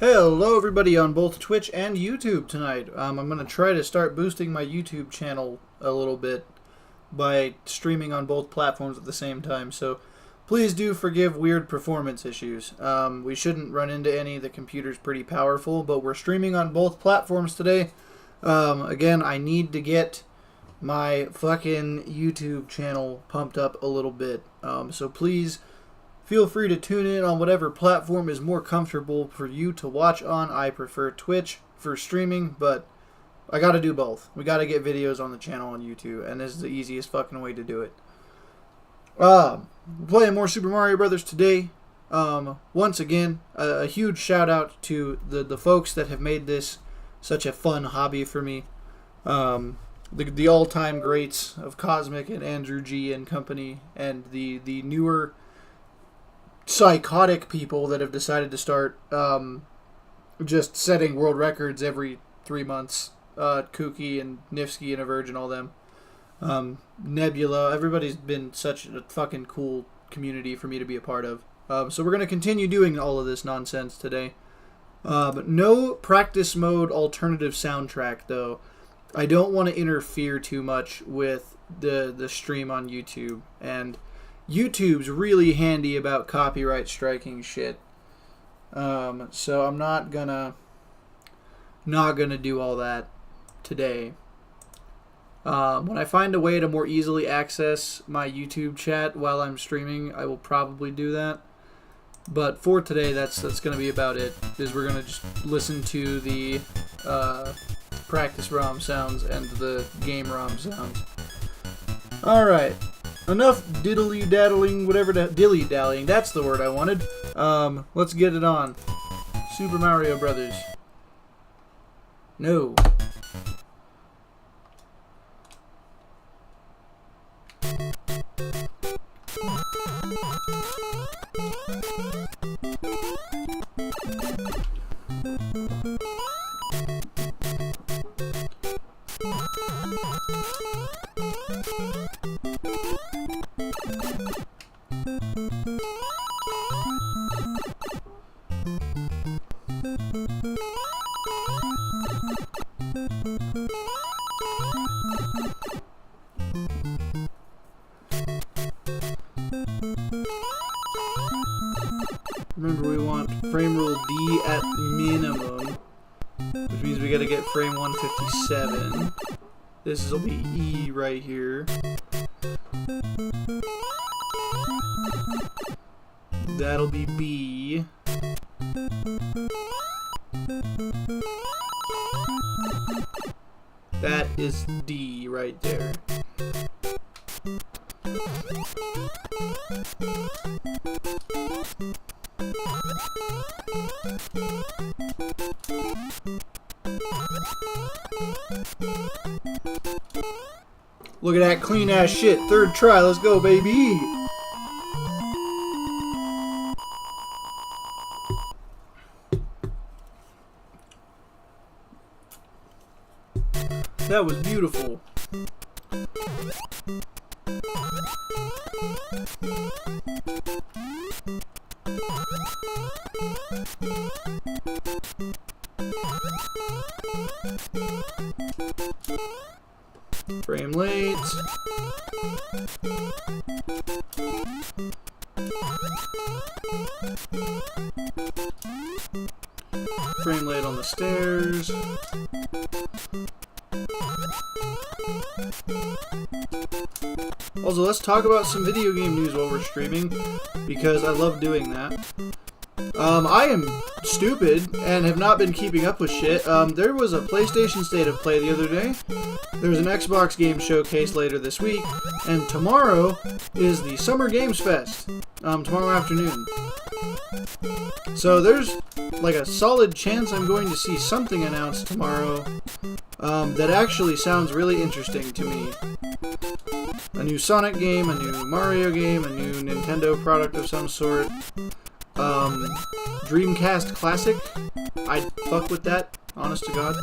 Hello everybody on both Twitch and YouTube tonight. I'm going to try to start boosting my YouTube channel a little bit by streaming on both platforms at the same time, so please do forgive weird performance issues. We shouldn't run into any. The computer's pretty powerful, but we're streaming on both platforms today. Again, I need to get my fucking YouTube channel pumped up a little bit, so please feel free to tune in on whatever platform is more comfortable for you to watch on. I prefer Twitch for streaming, but I gotta do both. We gotta get videos on the channel on YouTube, and this is the easiest fucking way to do it. We're playing more Super Mario Brothers today. Once again, a huge shout out to the folks that have made this such a fun hobby for me. The all-time greats of Cosmic and Andrew G and company, and the newer psychotic people that have decided to start just setting world records every 3 months. Kooky and Nifsky and Averge and all them. Nebula. Everybody's been such a fucking cool community for me to be a part of. So we're going to continue doing all of this nonsense today. But no practice mode alternative soundtrack, though. I don't want to interfere too much with the stream on YouTube, and YouTube's really handy about copyright striking shit. So I'm not gonna do all that today. When I find a way to more easily access my YouTube chat while I'm streaming, I will probably do that. But for today, that's gonna be about it. Is we're gonna just listen to the practice ROM sounds and the game ROM sounds. All right. Enough diddly-daddling, whatever dilly-dallying, that's the word I wanted. Let's get it on. Super Mario Brothers. No. Remember, we want frame rule D at minimum, which means we gotta get frame 157. This will be E right here. That'll be B. That is D right there. Look at that clean ass shit. Third try, let's go, baby. That was beautiful. Frame late. Frame late on the stairs. Also, let's talk about some video game news while we're streaming, because I love doing that. I am stupid and have not been keeping up with shit. There was a PlayStation State of Play the other day. There's an Xbox game showcase later this week, and tomorrow is the Summer Games Fest, tomorrow afternoon. So there's like a solid chance I'm going to see something announced tomorrow that actually sounds really interesting to me. A new Sonic game, a new Mario game, a new Nintendo product of some sort. Dreamcast Classic. I'd fuck with that, honest to God.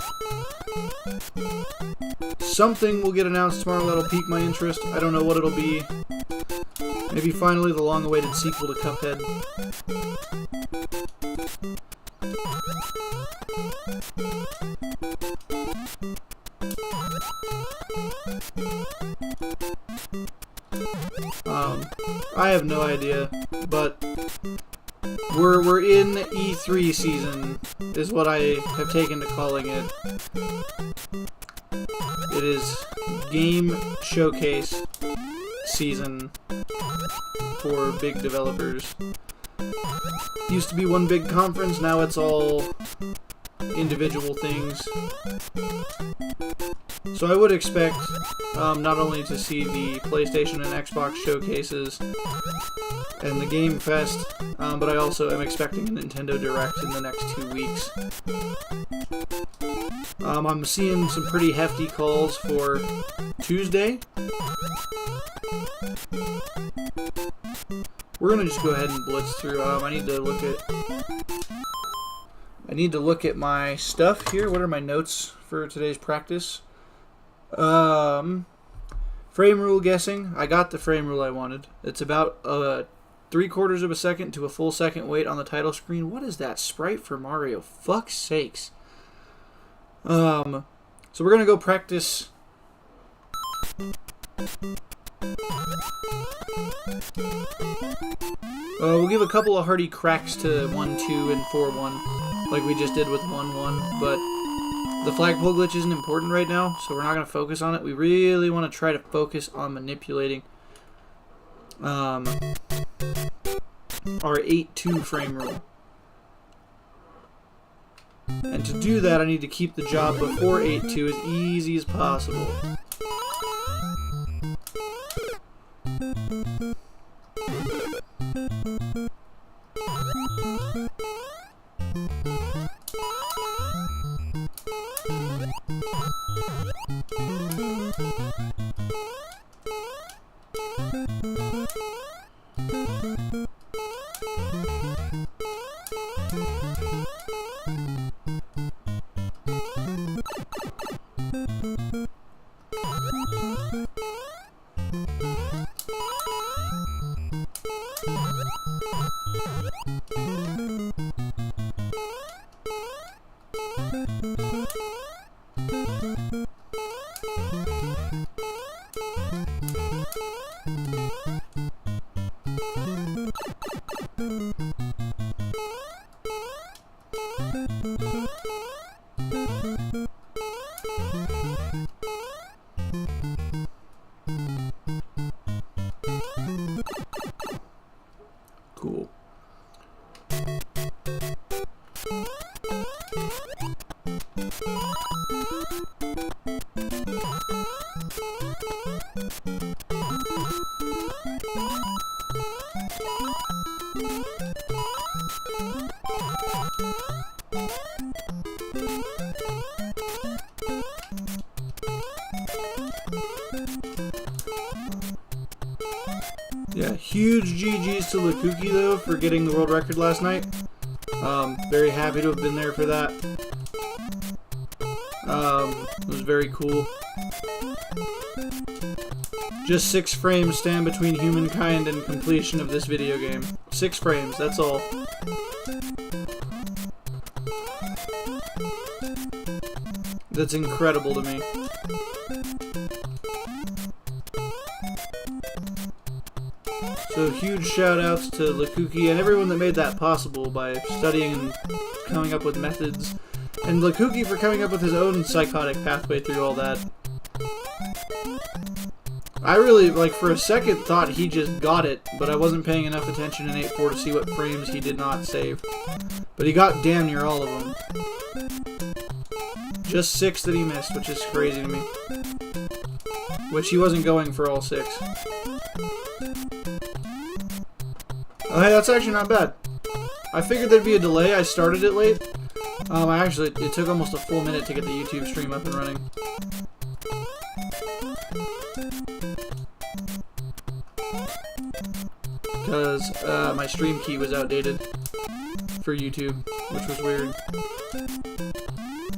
Something will get announced tomorrow that'll pique my interest. I don't know what it'll be. Maybe finally the long-awaited sequel to Cuphead. I have no idea, but we're in E3 season, is what I have taken to calling it. It is game showcase season for big developers. Used to be one big conference, now it's all individual things. So I would expect not only to see the PlayStation and Xbox showcases and the Game Fest, but I also am expecting a Nintendo Direct in the next 2 weeks. I'm seeing some pretty hefty calls for Tuesday. We're gonna just go ahead and blitz through. I need to look at my stuff here. What are my notes for today's practice? Frame rule guessing. I got the frame rule I wanted. It's about 3/4 of a second to a full second wait on the title screen. What is that sprite for Mario? Fuck's sakes. So we're gonna go practice. We'll give a couple of hearty cracks to 1-2 and 4-1, like we just did with 1-1, but the flagpole glitch isn't important right now, so we're not going to focus on it. We really want to try to focus on manipulating our 8-2 frame rule. And to do that, I need to keep the job before 8-2 as easy as possible. Cool. Yeah, huge GG's to Lakuki though for getting the world record last night. Very happy to have been there for that. It was very cool. Just 6 frames stand between humankind and completion of this video game. 6 frames, that's all. That's incredible to me. So huge shout outs to Lakuki and everyone that made that possible by studying and coming up with methods. And Lakuki for coming up with his own psychotic pathway through all that. I really, like, for a second thought he just got it, but I wasn't paying enough attention in 8-4 to see what frames he did not save. But he got damn near all of them. Just 6 that he missed, which is crazy to me. Which he wasn't going for all 6. Oh, hey, that's actually not bad. I figured there'd be a delay. I started it late. It took almost a full minute to get the YouTube stream up and running. Because my stream key was outdated for YouTube, which was weird.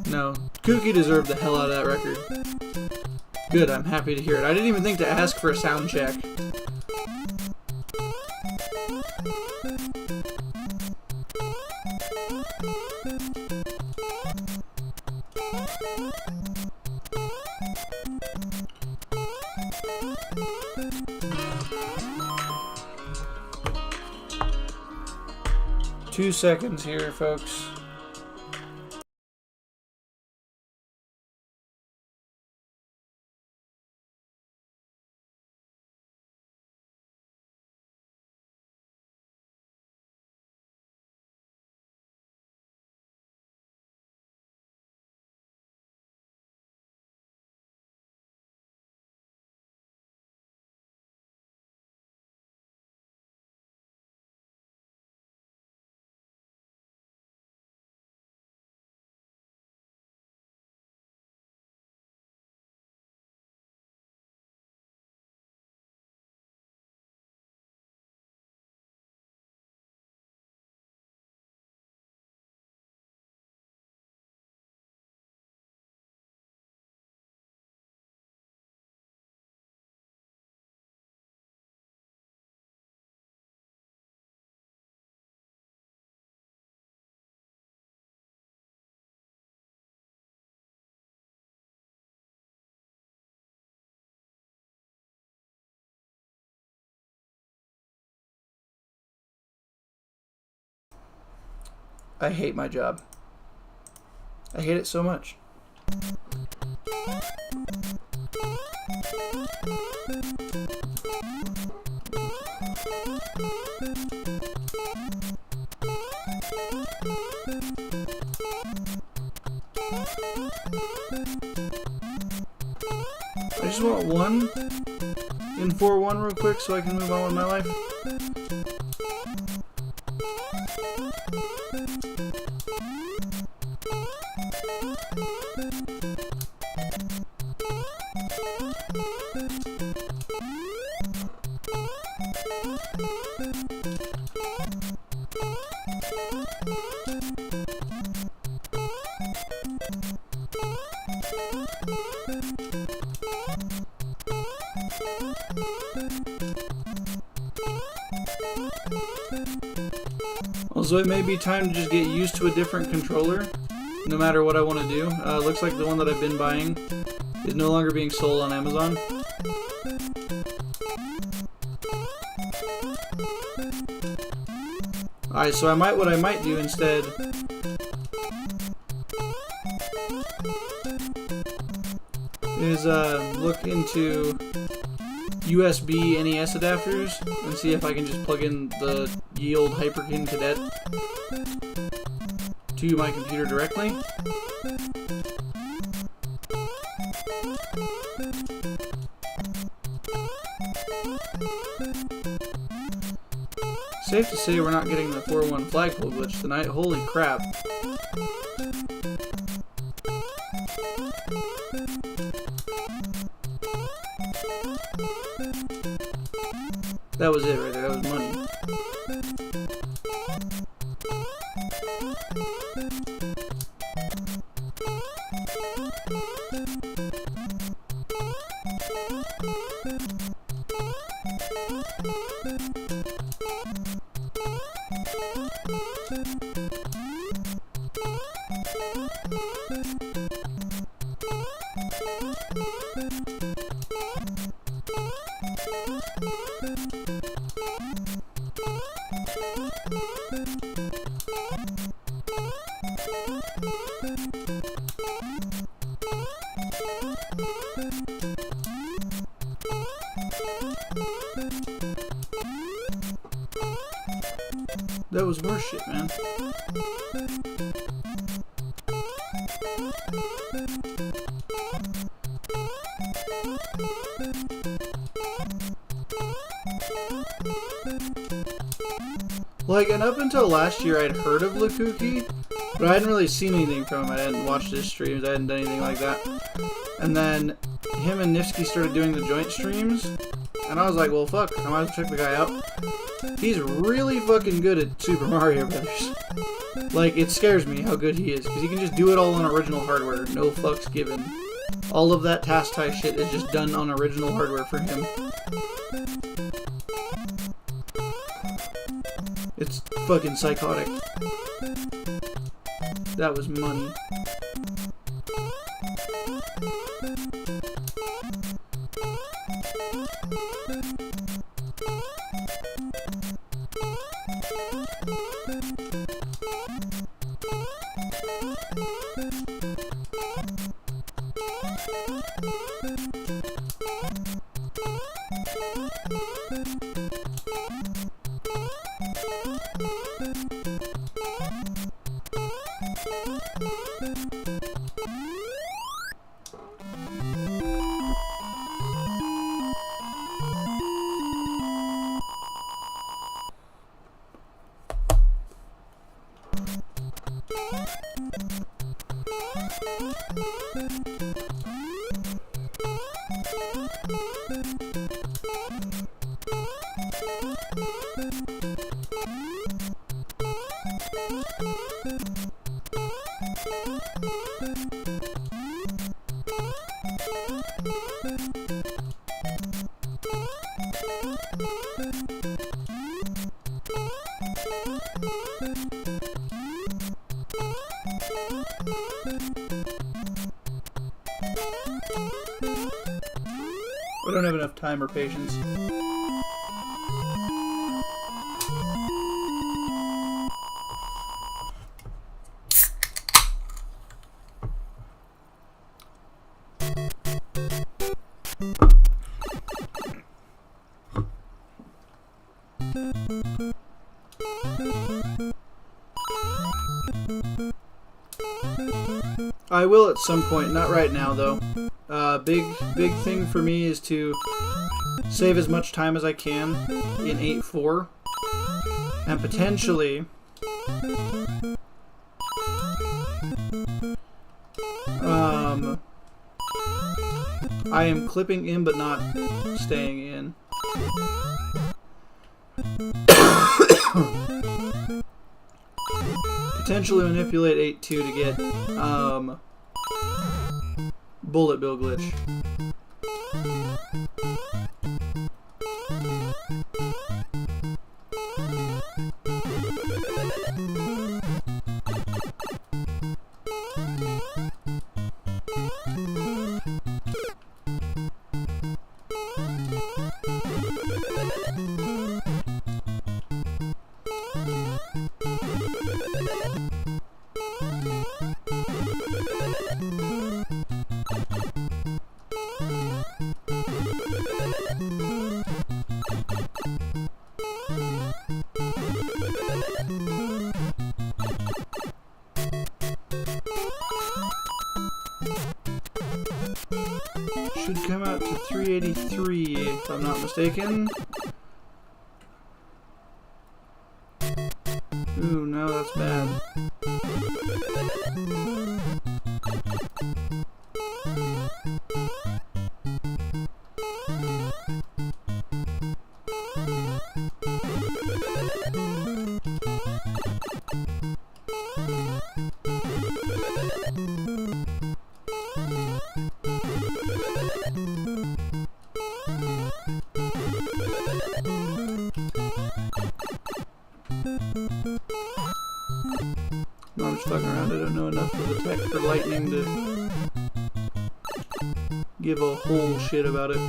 No, Kooky deserved the hell out of that record. Good, I'm happy to hear it. I didn't even think to ask for a sound check. Two seconds here, folks. I hate my job. I hate it so much. I just want 1 in 4-1 real quick so I can move on with my life. Also, it may be time to just get used to a different controller, no matter what I want to do. Looks like the one that I've been buying is no longer being sold on Amazon. Alright, so what I might do instead is look into USB NES adapters and see if I can just plug in the ye old Hyperkin Cadet to my computer directly. Safe to say we're not getting the 4-1 flagpole glitch tonight. Holy crap. That was it right there. That was money. That was worse shit, man. Like, and up until last year, I'd heard of Lukuki, but I hadn't really seen anything from him. I hadn't watched his streams. I hadn't done anything like that. And then him and Nifsky started doing the joint streams, and I was like, well, fuck, I might as well check the guy out. He's really fucking good at Super Mario Brothers. Like, it scares me how good he is, because he can just do it all on original hardware, no fucks given. All of that task tie shit is just done on original hardware for him. It's fucking psychotic. That was money. We don't have enough time or patience. I will at some point, not right now though. Big thing for me is to save as much time as I can in 8.4 and potentially I am clipping in but not staying in. Potentially manipulate 8.2 to get bullet bill glitch. Should come out to 383 if I'm not mistaken. Ooh, no, that's bad. No, I'm just fucking around. I don't know enough of the tech for lightning to give a whole shit about it.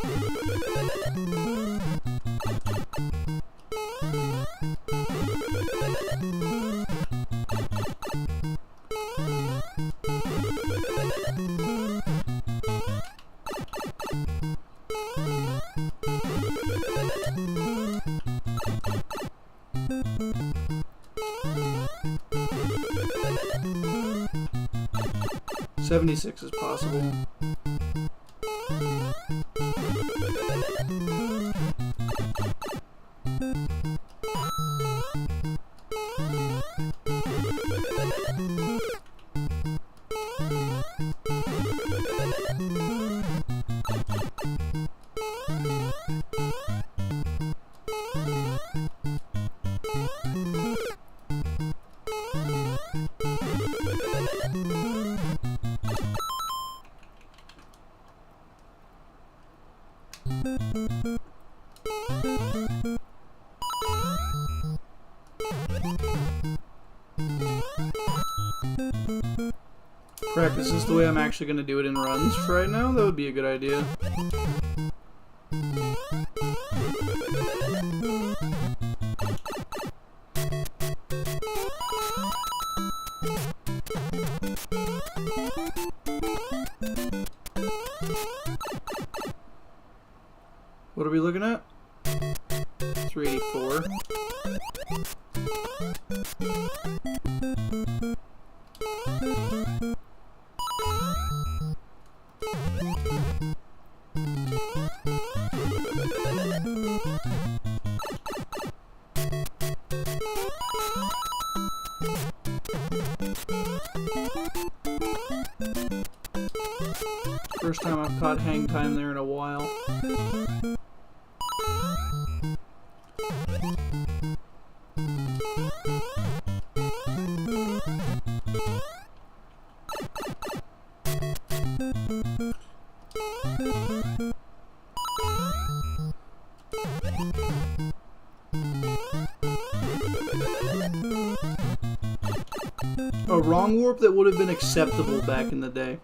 $76 is possible. practice this the way I'm actually going to do it in runs for right now, that would be a good idea. What are we looking at? 384. First time I've caught hang time there in a while. A wrong warp that would have been acceptable back in the day.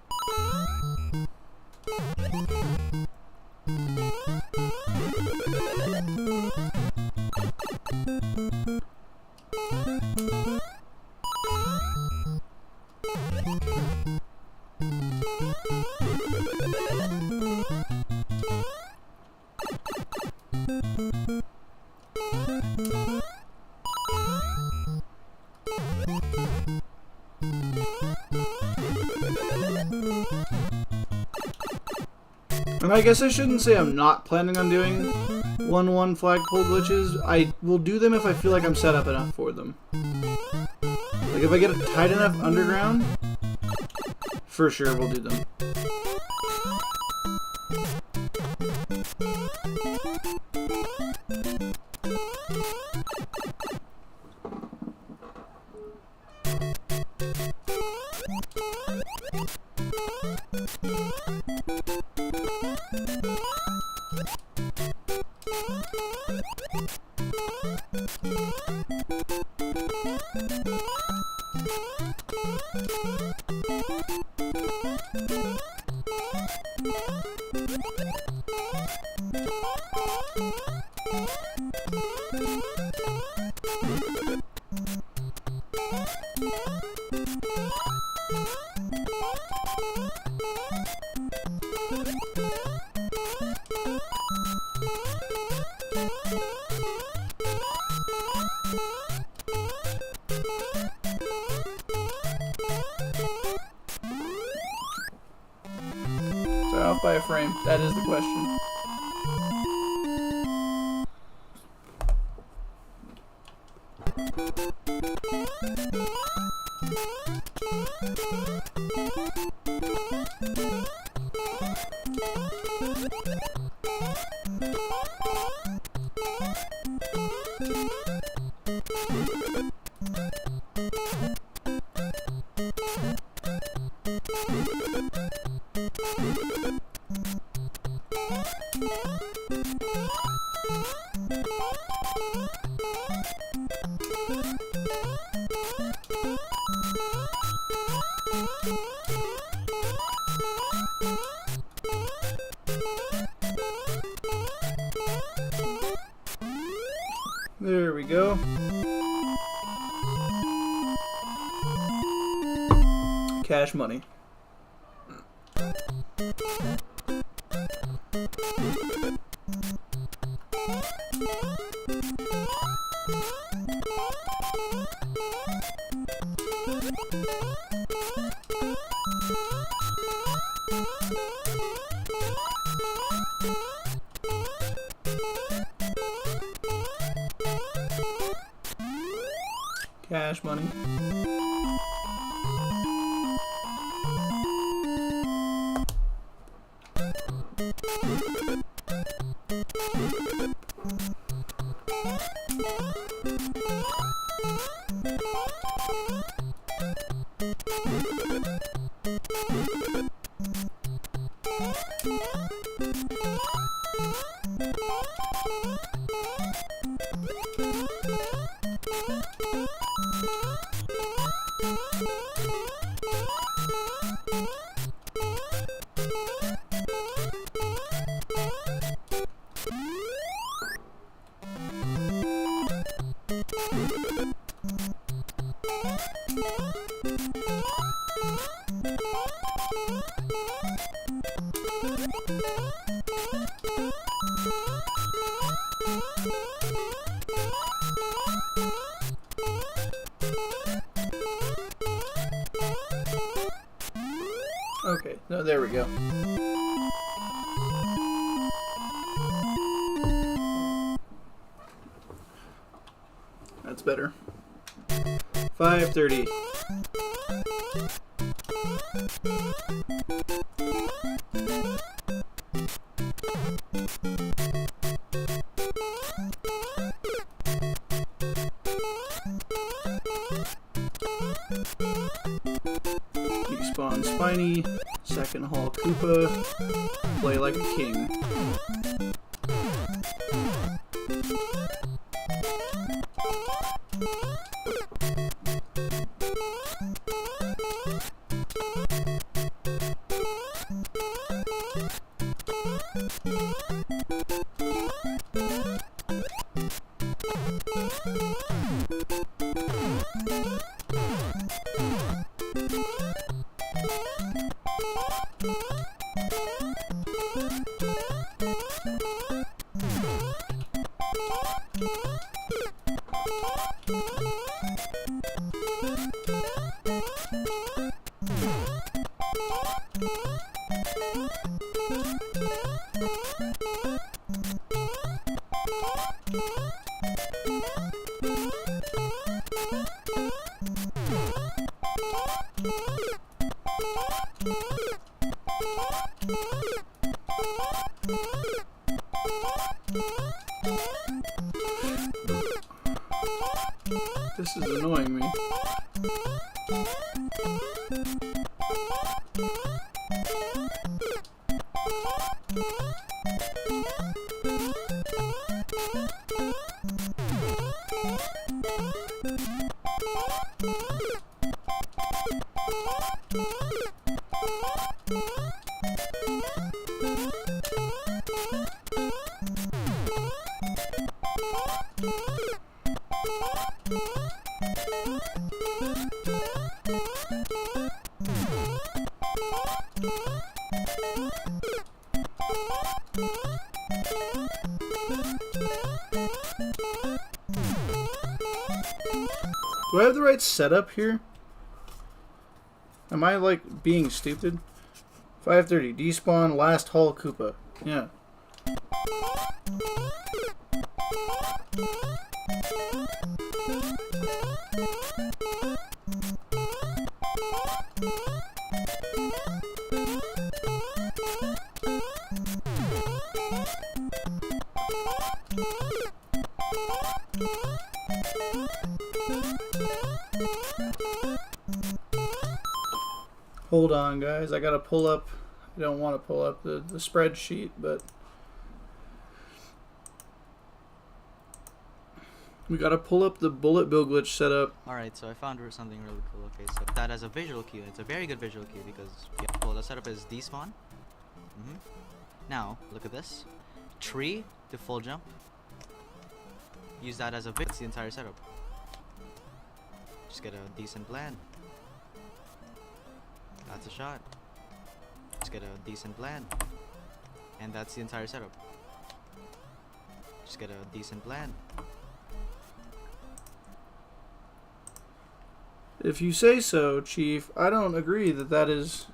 And I guess I shouldn't say I'm not planning on doing 1-1 flagpole glitches. I will do them if I feel like I'm set up enough for them. Like if I get a tight enough underground, for sure we'll do them. So off by a frame, that is the question. There we go. Cash money. Cash money. Okay, no, there we go. That's better. 530. Despawn Spiny, second Hall Koopa, play like a king. This is annoying me. Do I have the right setup here? Am I like being stupid? 530, despawn last Hall Koopa. Yeah. Hold on, guys. I gotta pull up. I don't want to pull up the spreadsheet, but we gotta pull up the bullet bill glitch setup. Alright, so I found something really cool. Okay, so that as a visual cue, it's a very good visual cue because well, the setup is despawn. Now, look at this. Tree to full jump. Use that as a vid. That's the entire setup. Just get a decent blend. That's a shot. Just get a decent blend. And that's the entire setup. Just get a decent blend. If you say so, Chief, I don't agree that that is...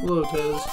Hello, Tez.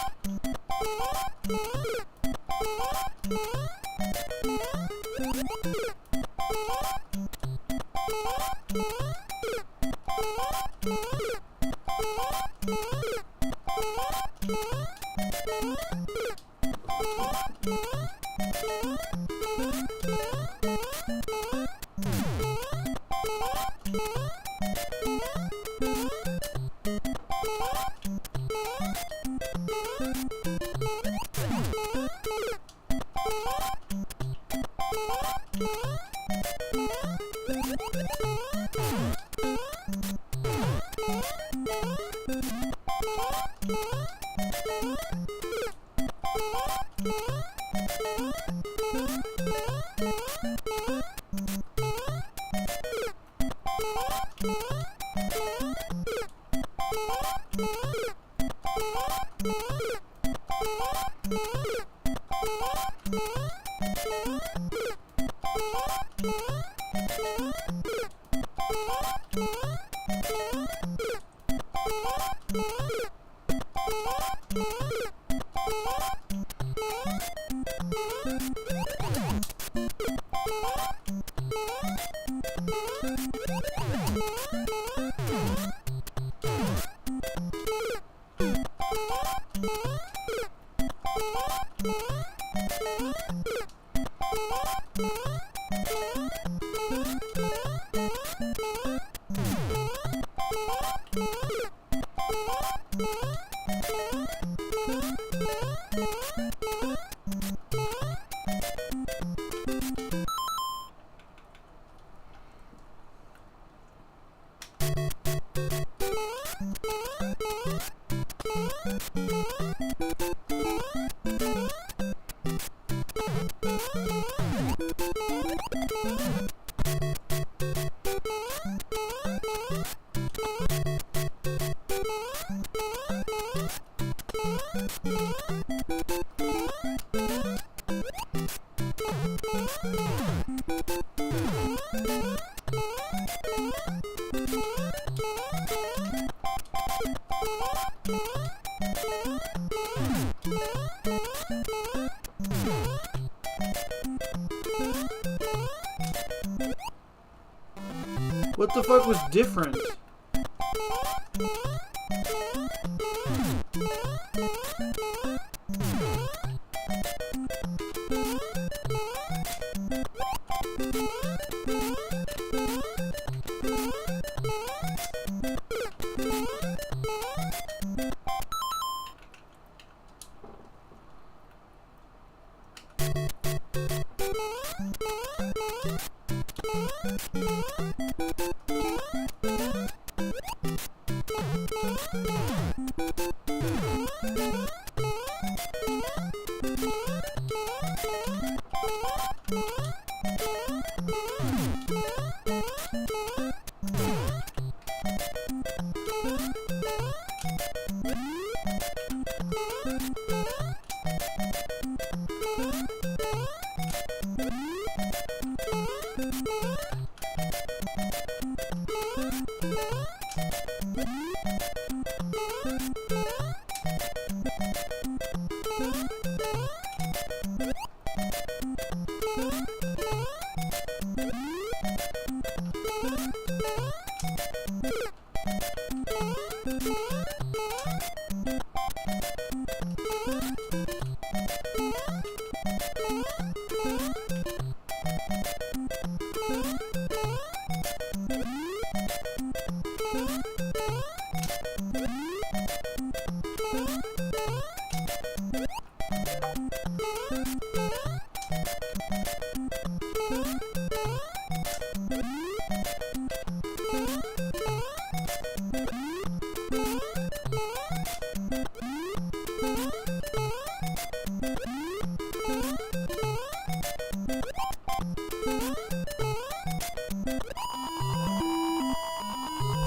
What the fuck was different?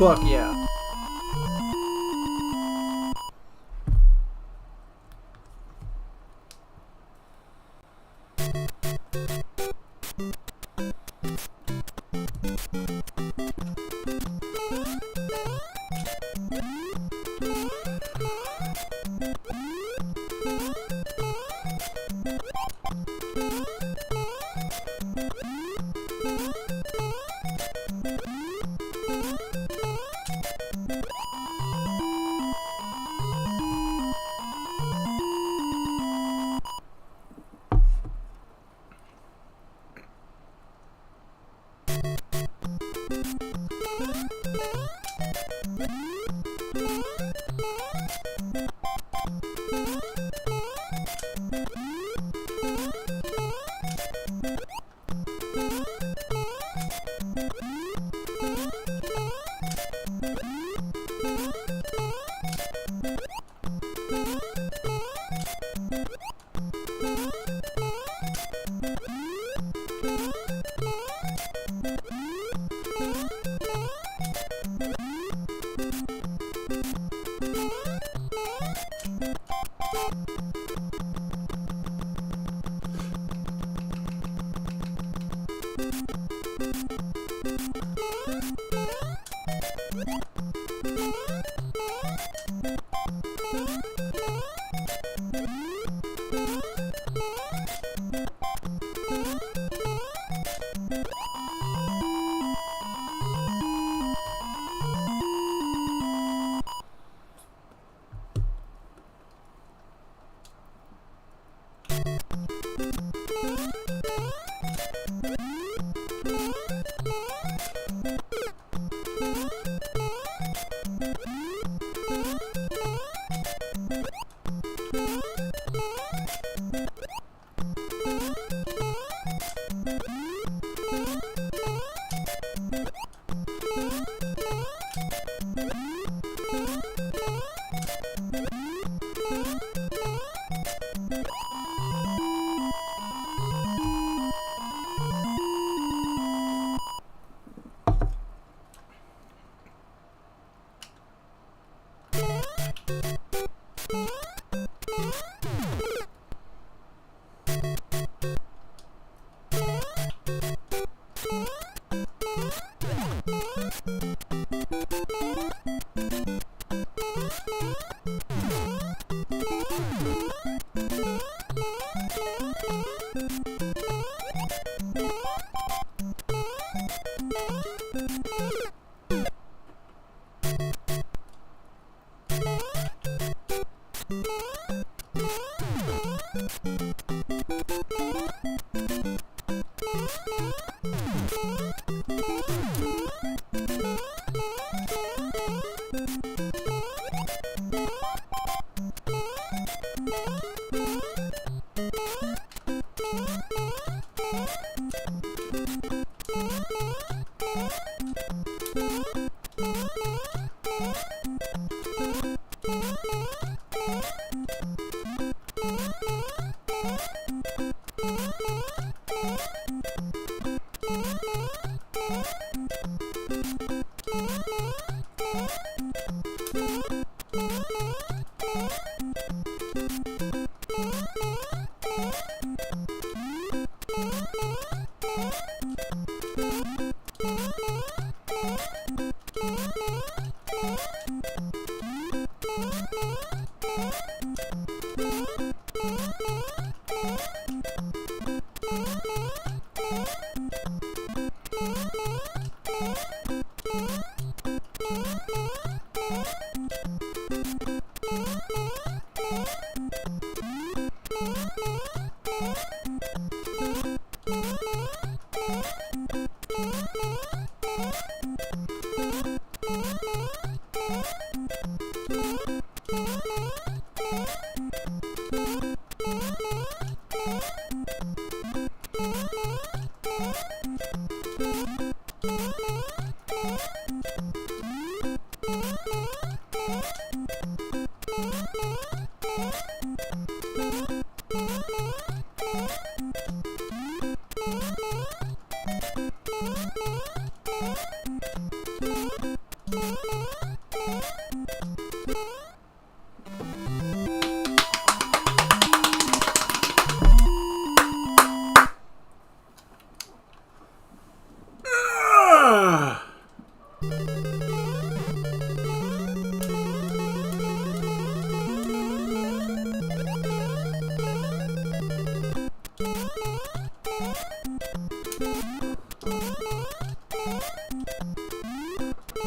Fuck yeah.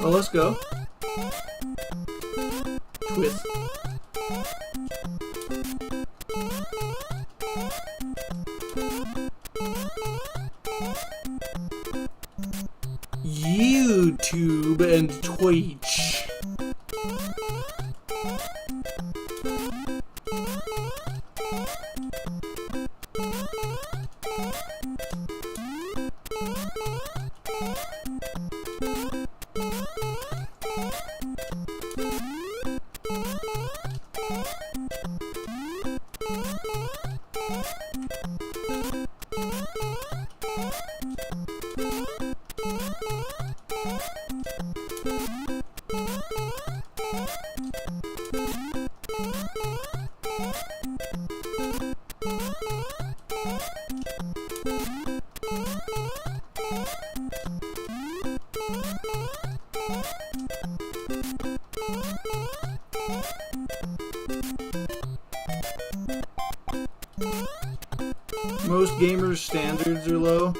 Oh, let's go. Twist. YouTube and Twitch. Most gamers' standards are low.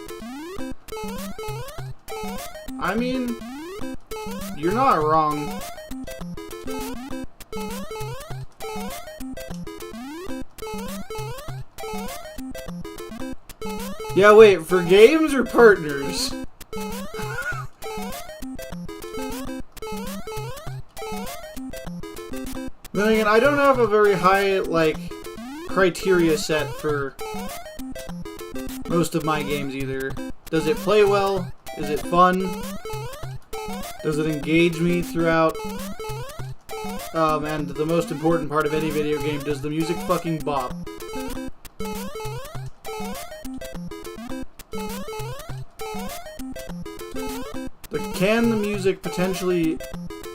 I mean, you're not wrong. Yeah, wait, for games or partners? Then again, I don't have a very high, like, criteria set for most of my games either. Does it play well? Is it fun? Does it engage me throughout? And the most important part of any video game, does the music fucking bop? Can the music potentially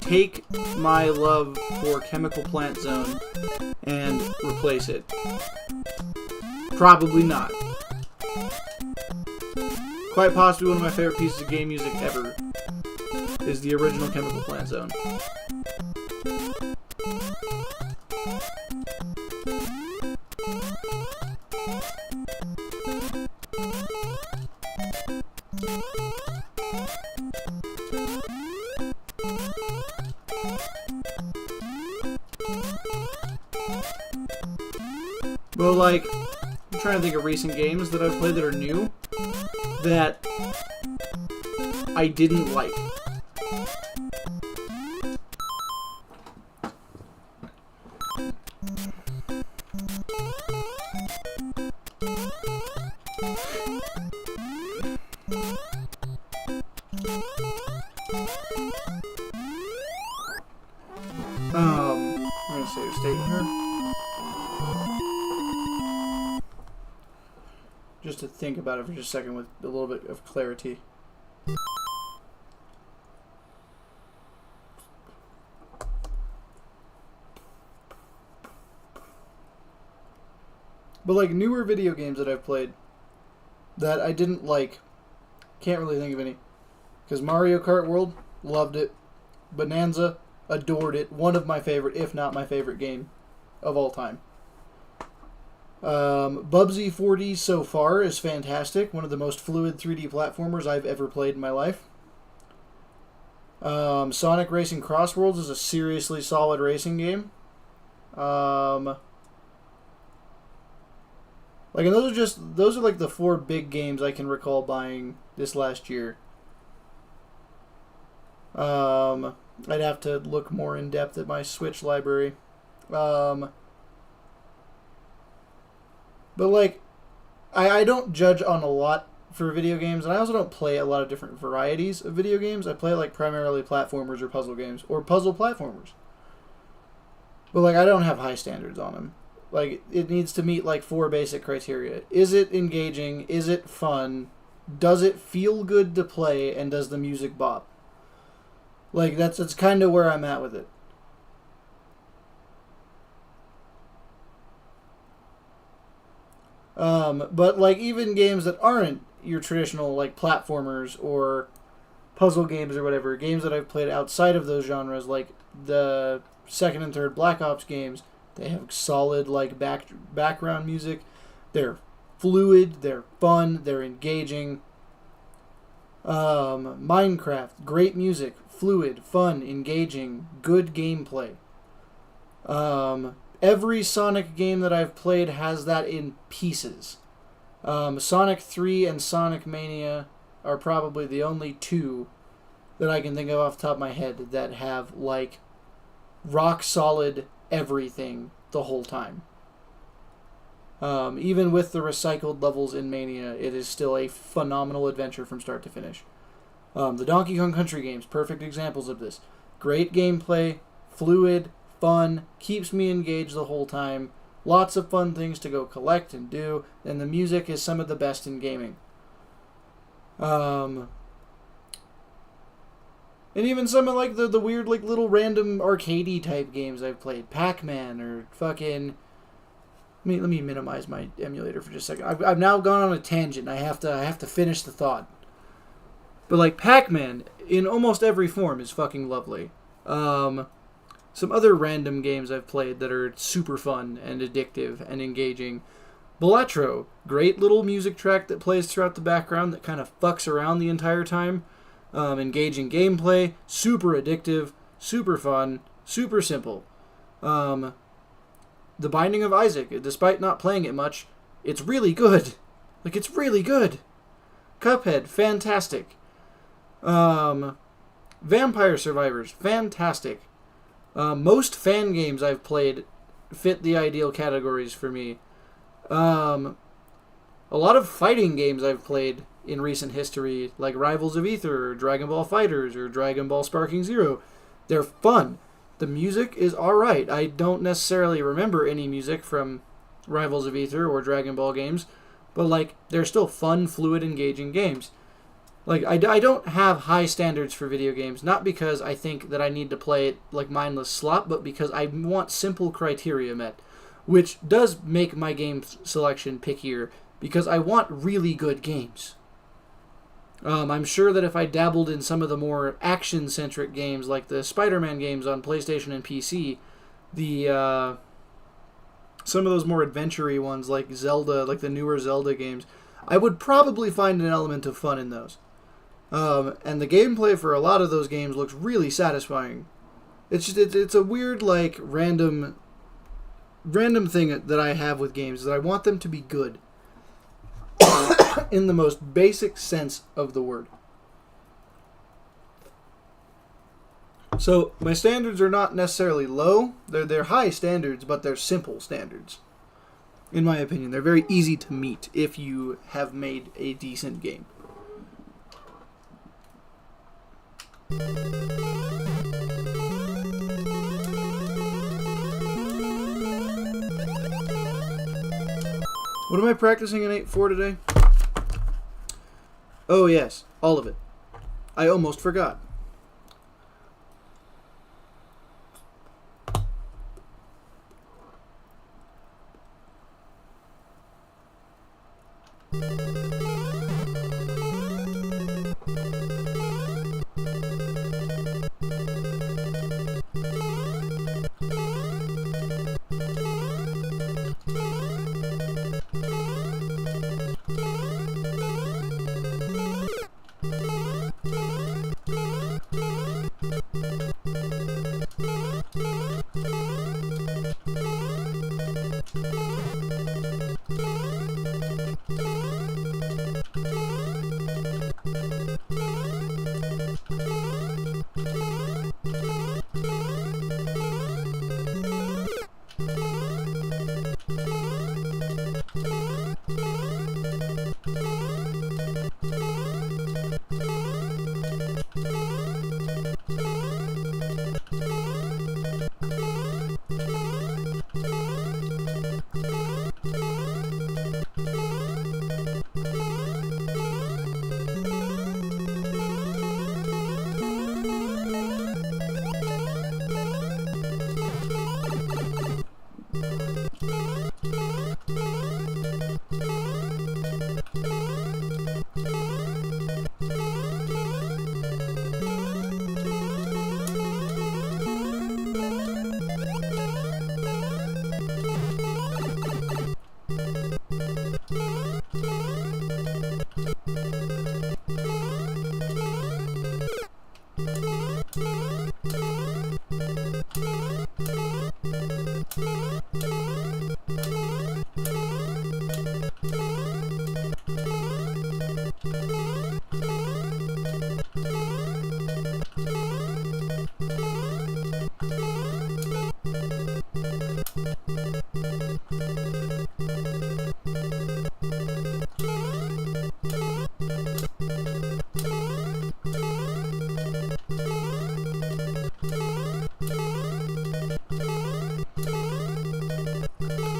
take my love for Chemical Plant Zone and replace it? Probably not. Quite possibly one of my favorite pieces of game music ever is the original Chemical Plant Zone. Well, like, I'm trying to think of recent games that I've played that are new that I didn't like. I'm gonna save state here. Just to think about it for just a second with a little bit of clarity. But like newer video games that I've played that I didn't like, can't really think of any. Because Mario Kart World, loved it. Bonanza, adored it. One of my favorite, if not my favorite game of all time. Bubsy 4D so far is fantastic. One of the most fluid 3D platformers I've ever played in my life. Sonic Racing Cross Worlds is a seriously solid racing game. Like, and those are like the 4 big games I can recall buying this last year. I'd have to look more in depth at my Switch library. But, like, I don't judge on a lot for video games, and I also don't play a lot of different varieties of video games. I play, like, primarily platformers or puzzle games, or puzzle platformers. But, like, I don't have high standards on them. Like, it needs to meet, like, 4 basic criteria. Is it engaging? Is it fun? Does it feel good to play? And does the music bop? Like, that's kind of where I'm at with it. But, like, even games that aren't your traditional, like, platformers or puzzle games or whatever, games that I've played outside of those genres, like the 2nd and 3rd Black Ops games, they have solid, like, background music. They're fluid, they're fun, they're engaging. Minecraft, great music, fluid, fun, engaging, good gameplay. Every Sonic game that I've played has that in pieces. Sonic 3 and Sonic Mania are probably the only 2 that I can think of off the top of my head that have, like, rock solid everything the whole time. Even with the recycled levels in Mania, it is still a phenomenal adventure from start to finish. The Donkey Kong Country games, perfect examples of this. Great gameplay, fluid, fun, keeps me engaged the whole time, lots of fun things to go collect and do, and the music is some of the best in gaming. And even some of, like, the weird, like, little random arcadey type games I've played. Pac-Man or fucking Let me minimize my emulator for just a second. I've now gone on a tangent. I have to finish the thought. But like Pac-Man in almost every form is fucking lovely. Some other random games I've played that are super fun and addictive and engaging. Balatro, great little music track that plays throughout the background that kind of fucks around the entire time. Engaging gameplay, super addictive, super fun, super simple. The Binding of Isaac, despite not playing it much, it's really good. Like, it's really good. Cuphead, fantastic. Vampire Survivors, fantastic. Most fan games I've played fit the ideal categories for me. A lot of fighting games I've played in recent history, like Rivals of Aether, or Dragon Ball FighterZ, or Dragon Ball Sparking Zero, they're fun. The music is alright. I don't necessarily remember any music from Rivals of Aether or Dragon Ball games, but like, they're still fun, fluid, engaging games. Like, I don't have high standards for video games, not because I think that I need to play it like mindless slop, but because I want simple criteria met, which does make my game selection pickier, because I want really good games. I'm sure that if I dabbled in some of the more action-centric games, like the Spider-Man games on PlayStation and PC, some of those more adventure-y ones, like Zelda, like the newer Zelda games, I would probably find an element of fun in those. And the gameplay for a lot of those games looks really satisfying. It's a weird, like, random thing that I have with games, is that I want them to be good. In the most basic sense of the word. So, my standards are not necessarily low. They're high standards, but they're simple standards. In my opinion, they're very easy to meet if you have made a decent game. What am I practicing in 8.4 today? Oh yes, all of it. I almost forgot.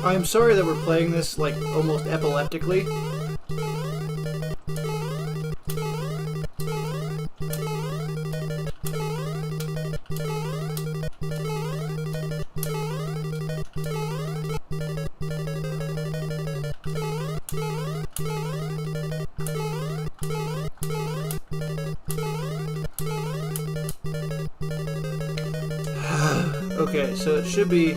I'm sorry that we're playing this, like, almost epileptically. Okay, so it should be...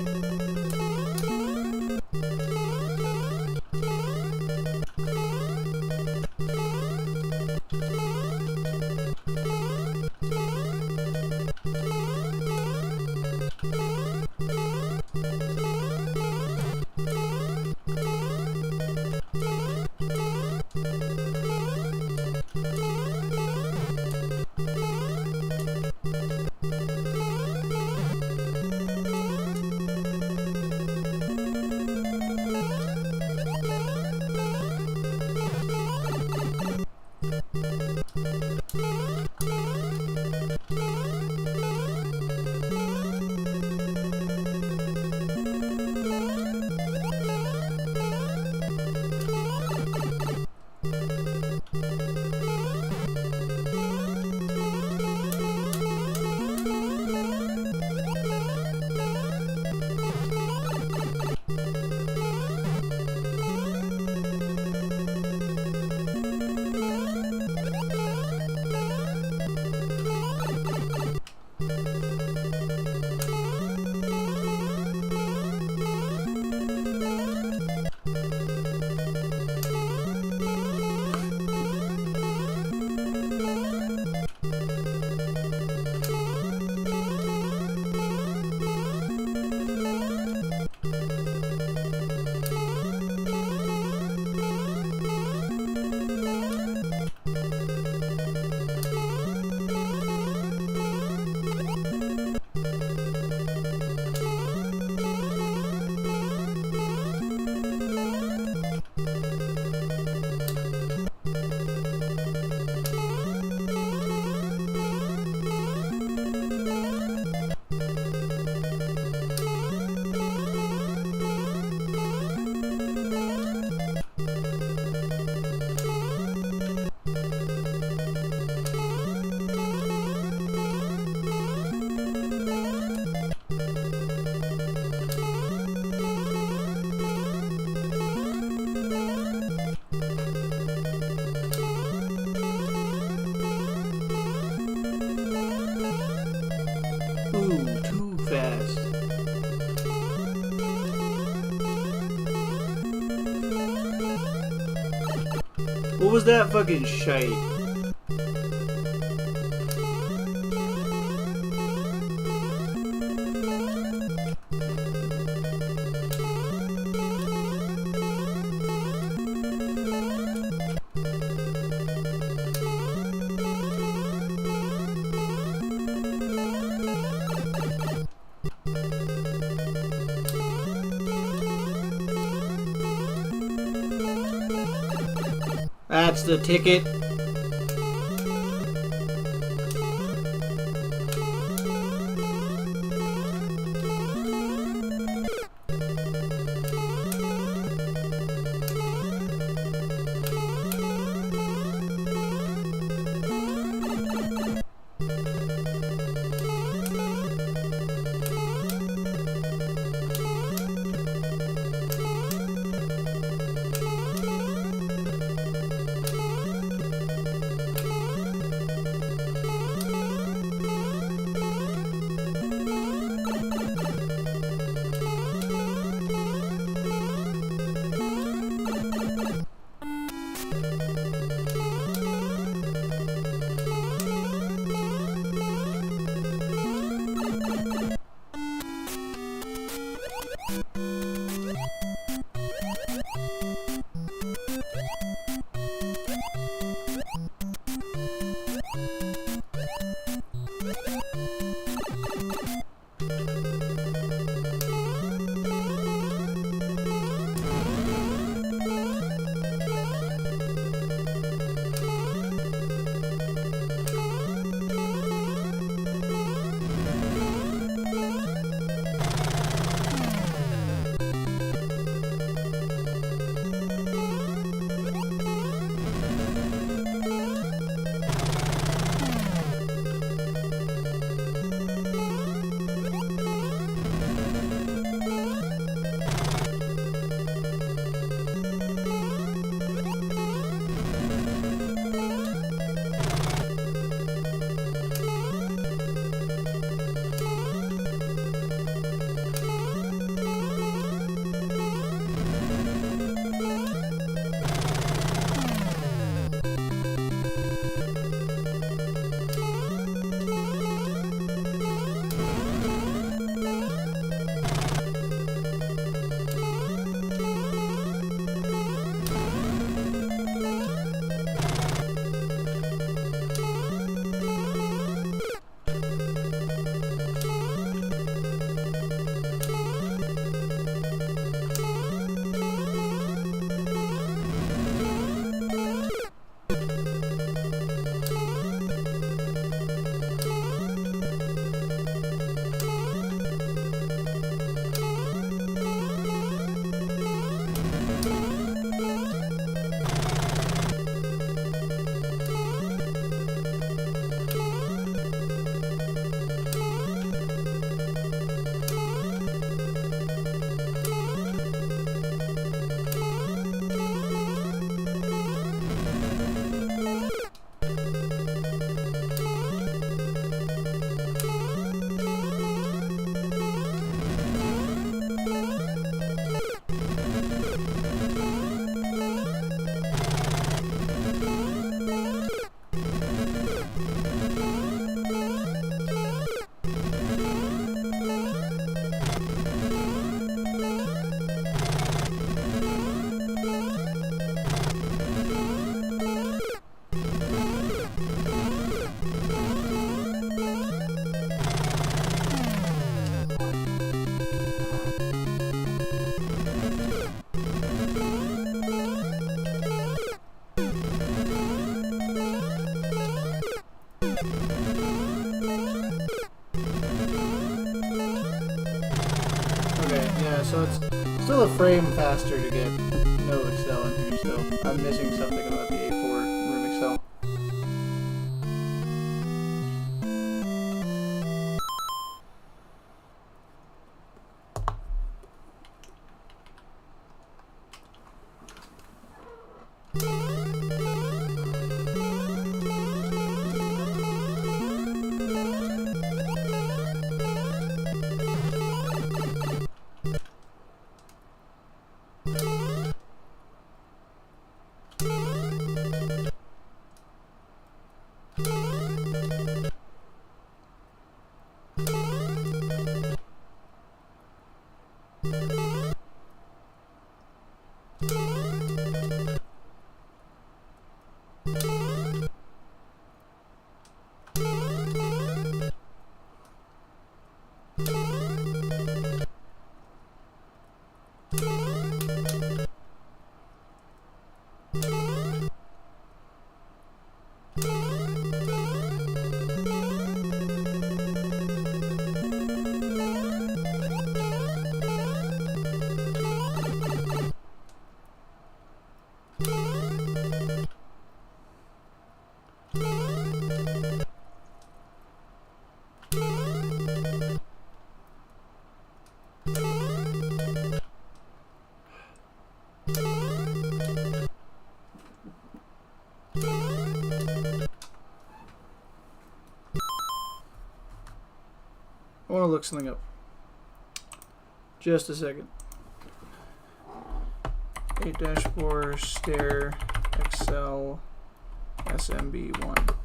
Ooh, too fast. What was that fucking shite? That's the ticket. know, it's still a frame faster to get no Excel in here still. I'm missing something about the A4 room Excel. I want to look something up. Just a second. 8-4 stair Excel SMB1.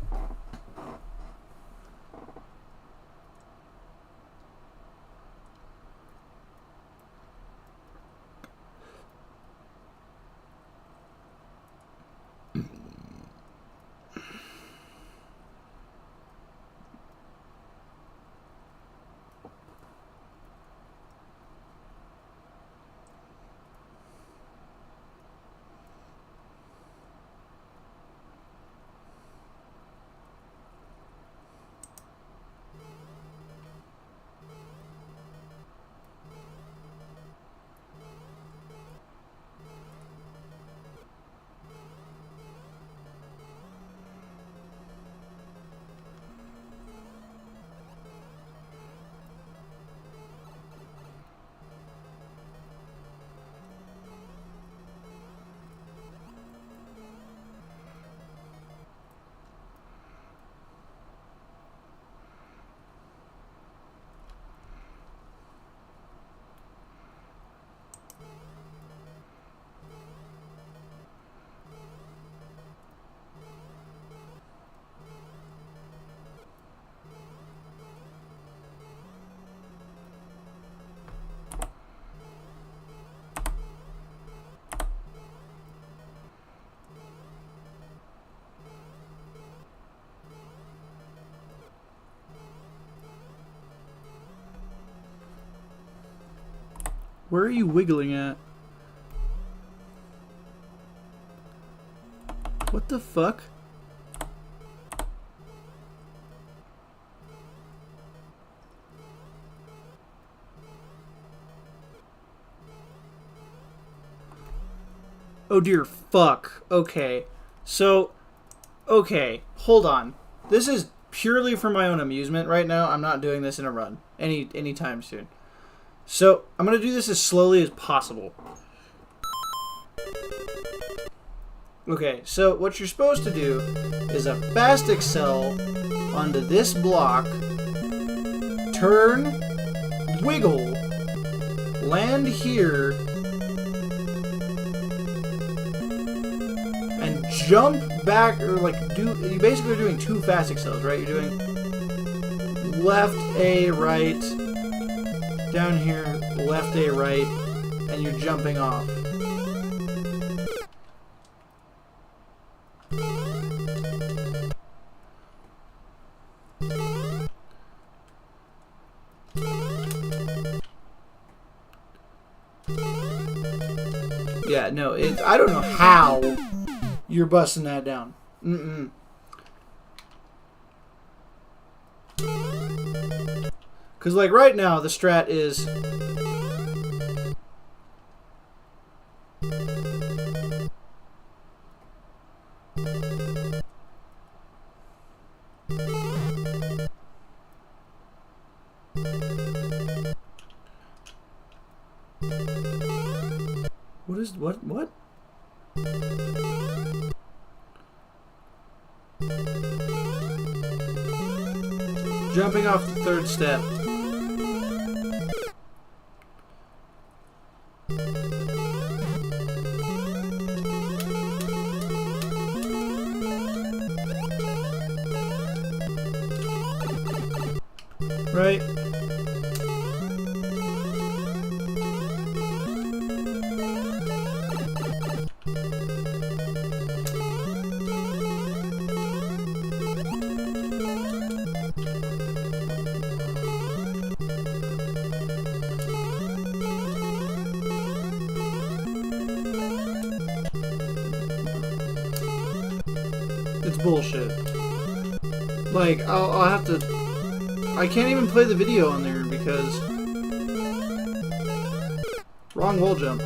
Where are you wiggling at? What the fuck? Oh dear fuck. Okay. So, okay, hold on. This is purely for my own amusement right now. I'm not doing this in a run anytime soon. So, I'm going to do this as slowly as possible. Okay, so what you're supposed to do is a fast Excel onto this block, turn, wiggle, land here, and jump back, or like you basically are doing two fast Excels, right? You're doing left, A, right, down here, left, A, right, and you're jumping off. Yeah, no, I don't know how you're busting that down. Because, like, right now, the strat is What? Jumping off the third step. Right? It's bullshit. Like, I'll have to... I can't even play the video on there because... Wrong wall jump.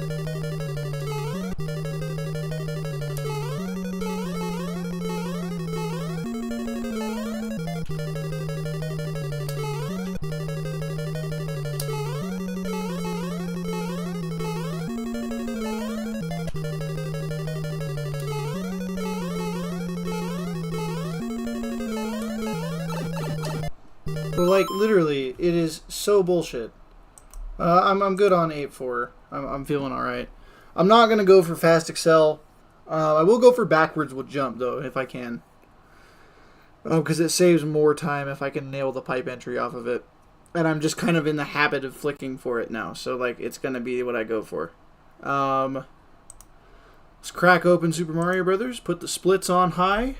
But like literally, it is so bullshit. I'm good on 8-4. I'm feeling all right. I'm not gonna go for fast excel. I will go for backwards with jump though if I can, because it saves more time if I can nail the pipe entry off of it. And I'm just kind of in the habit of flicking for it now, so like it's gonna be what I go for. Let's crack open Super Mario Brothers. Put the splits on high.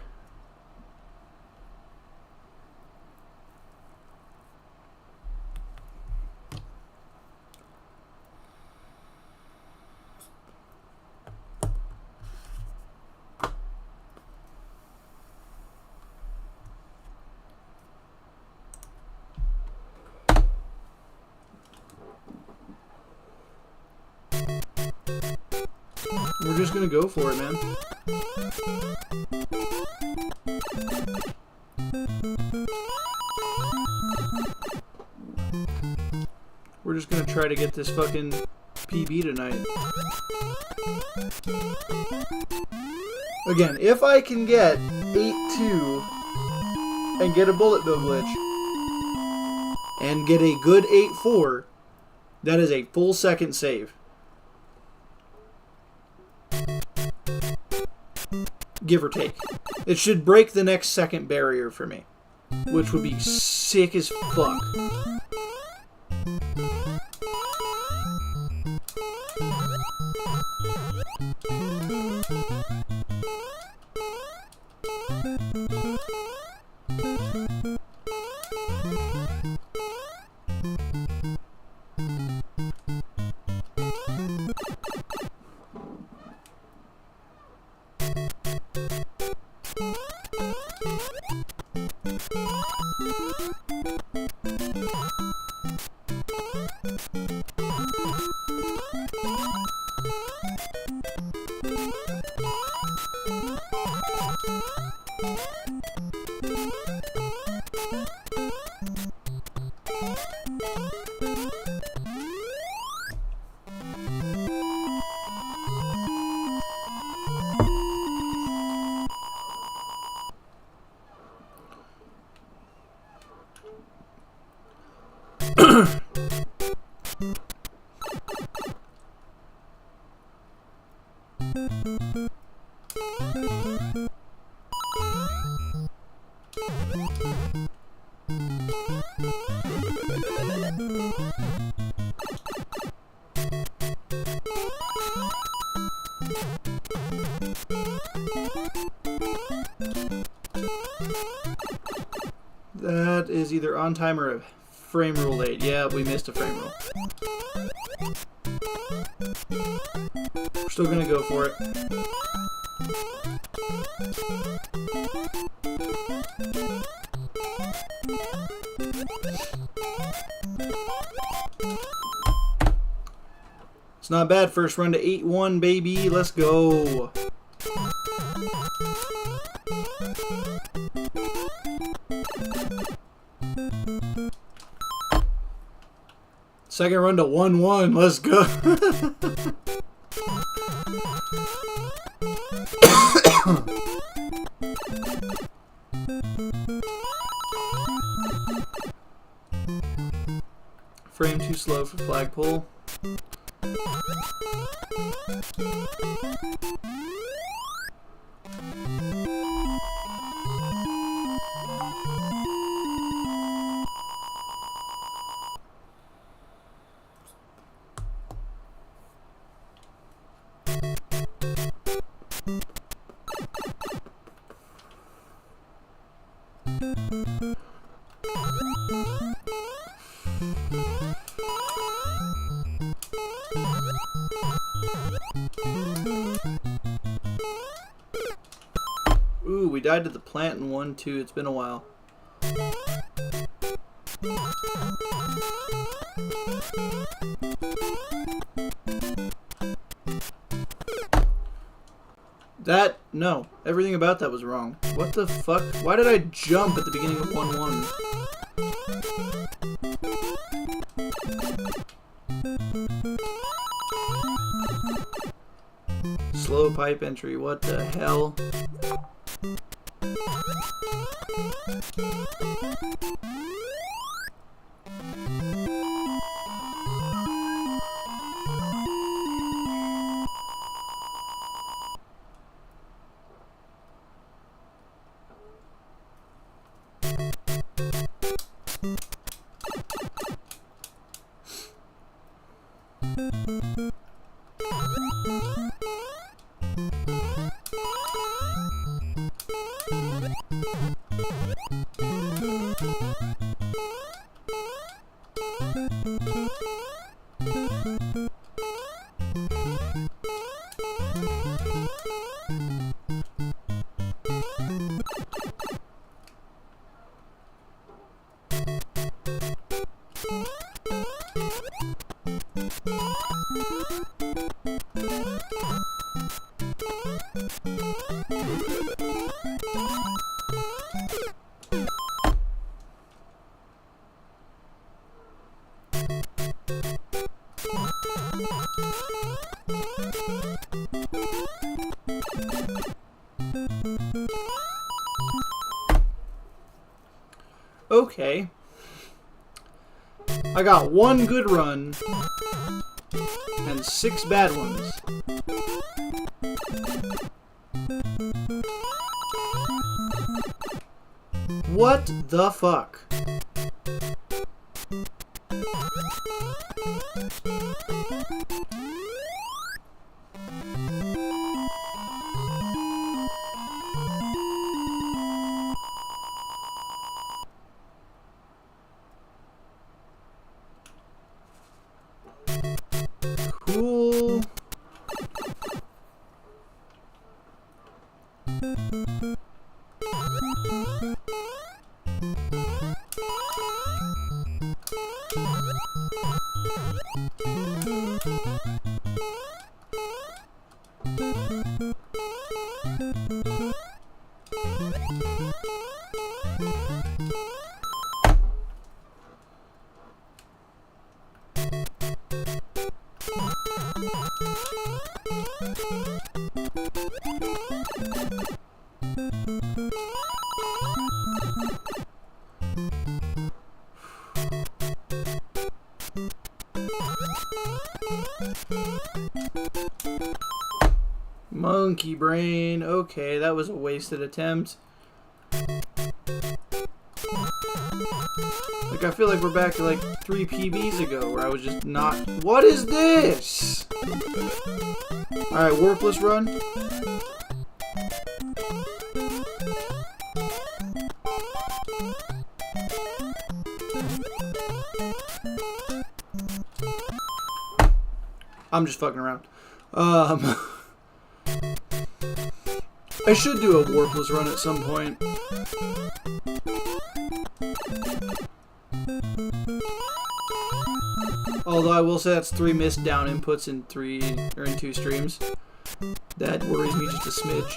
We're just gonna go for it, man. We're just gonna try to get this fucking PB tonight. Again, if I can get 8-2 and get a bullet bill glitch and get a good 8-4, that is a full second save. Give or take. It should break the next second barrier for me, which would be sick as fuck. That is either on time or a frame rule late. Yeah, we missed a frame rule. We're still gonna go for it. It's not bad. First run to 8-1, baby. Let's go. Second run to 1-1. Let's go. Frame too slow for flagpole. Ooh, we died to the plant in 1-2. It's been a while. No. Everything about that was wrong. What the fuck? Why did I jump at the beginning of 1-1? Slow pipe entry. What the hell? Okay. I got 1 good run and 6 bad ones. What the fuck? Cool. Monkey brain. Okay, that was a wasted attempt. Like, I feel like we're back to like 3 PBs ago where I was just not... What is this? Alright, warpless run. I'm just fucking around. I should do a warpless run at some point. Although I will say that's 3 missed down inputs in 2 streams. That worries me just a smidge.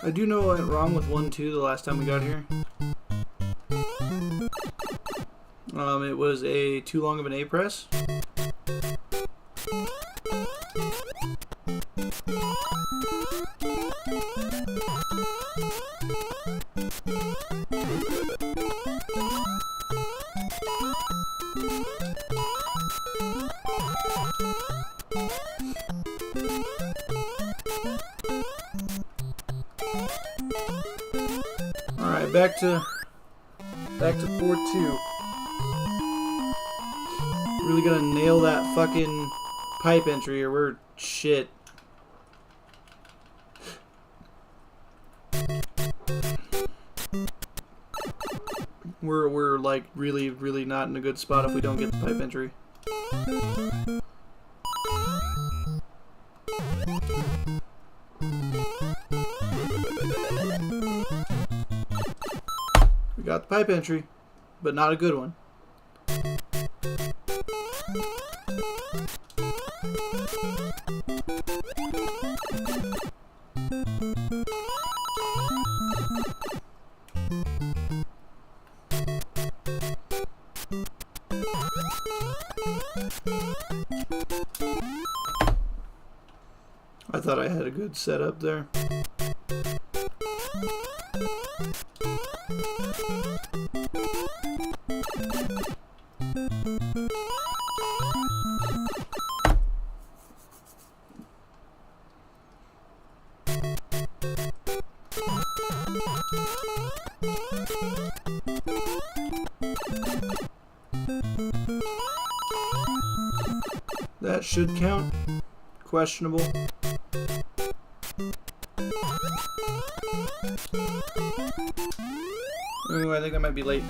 I do know what went wrong with 1-2 the last time we got here. It was too long of an A press. Alright, back to 4-2. Really gotta nail that fucking pipe entry or we're shit. We're like really not in a good spot if we don't get the pipe entry. We got the pipe entry, but not a good one. I thought I had a good setup there. That should count. Questionable. Ooh, I think I might be late.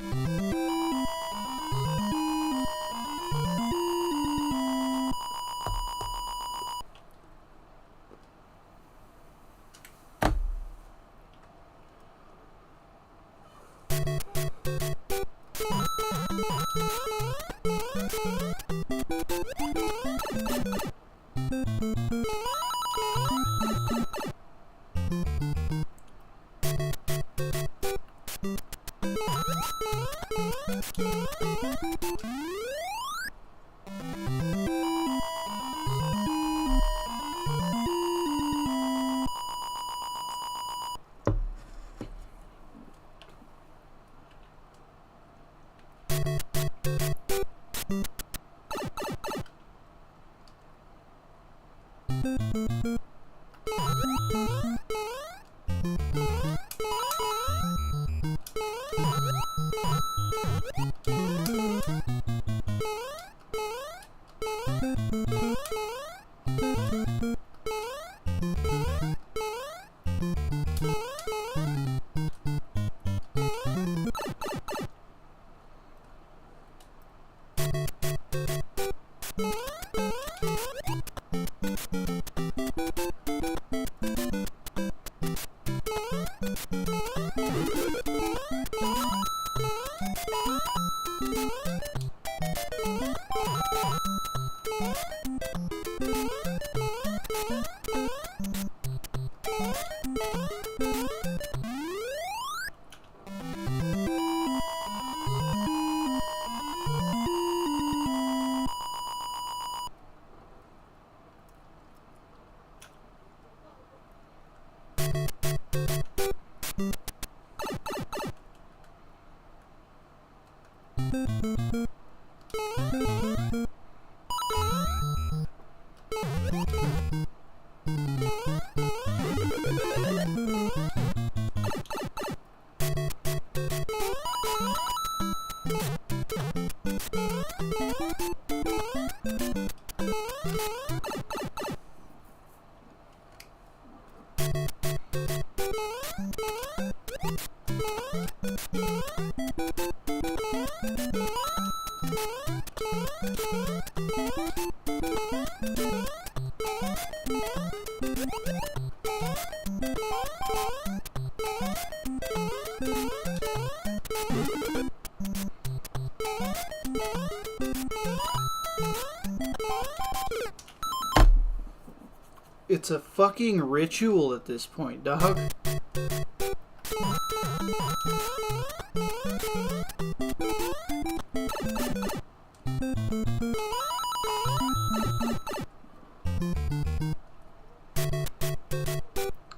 It's a fucking ritual at this point, dog.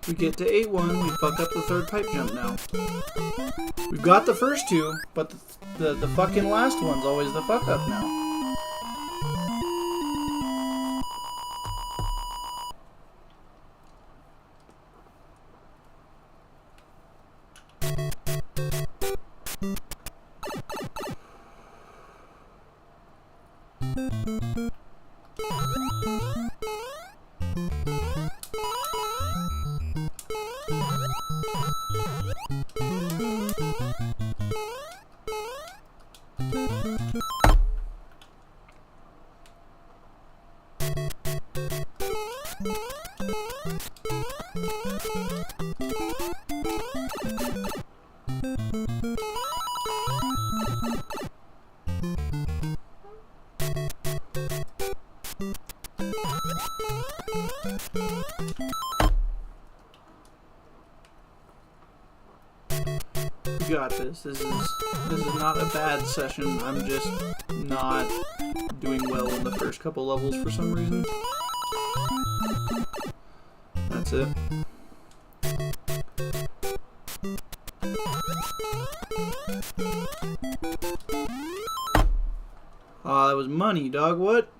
We get to 8-1, we fuck up the third pipe jump now. We've got the first two, but the fucking last one's always the fuck up now. We got this. This is not a bad session. I'm just not doing well in the first couple levels for some reason. That's it. Ah, that was money, dog. What?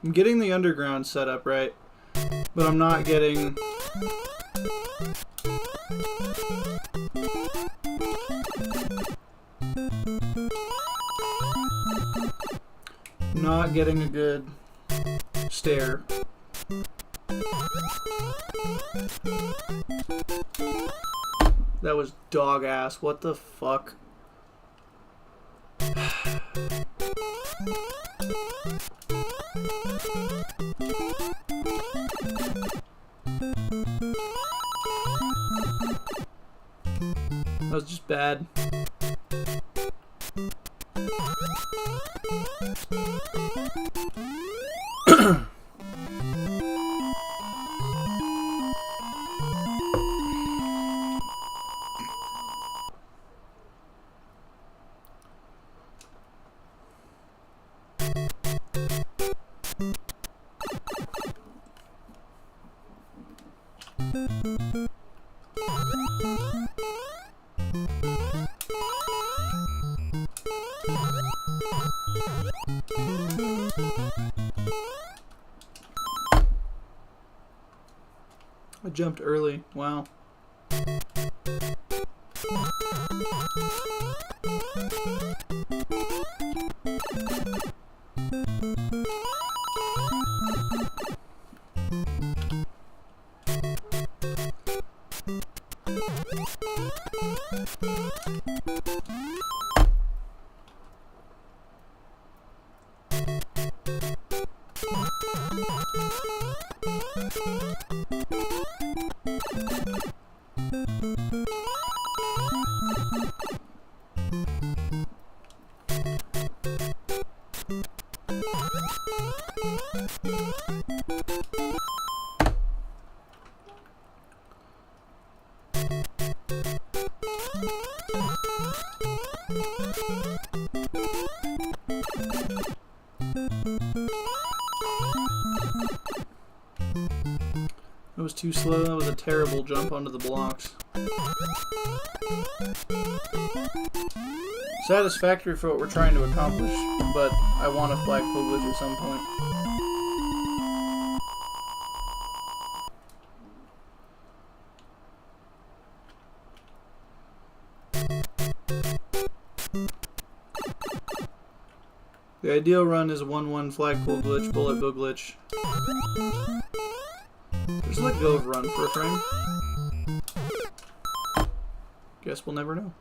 I'm getting the underground set up right, but I'm not getting... not getting a good stair. That was dog ass. What the fuck? That was just bad. I jumped early. Wow. That was too slow. That was a terrible jump onto the blocks. Satisfactory for what we're trying to accomplish, but I want a flagpole glitch at some point. The ideal run is a 1-1 flagpole glitch, bullet bill glitch. Just let go of run for a frame. Guess we'll never know.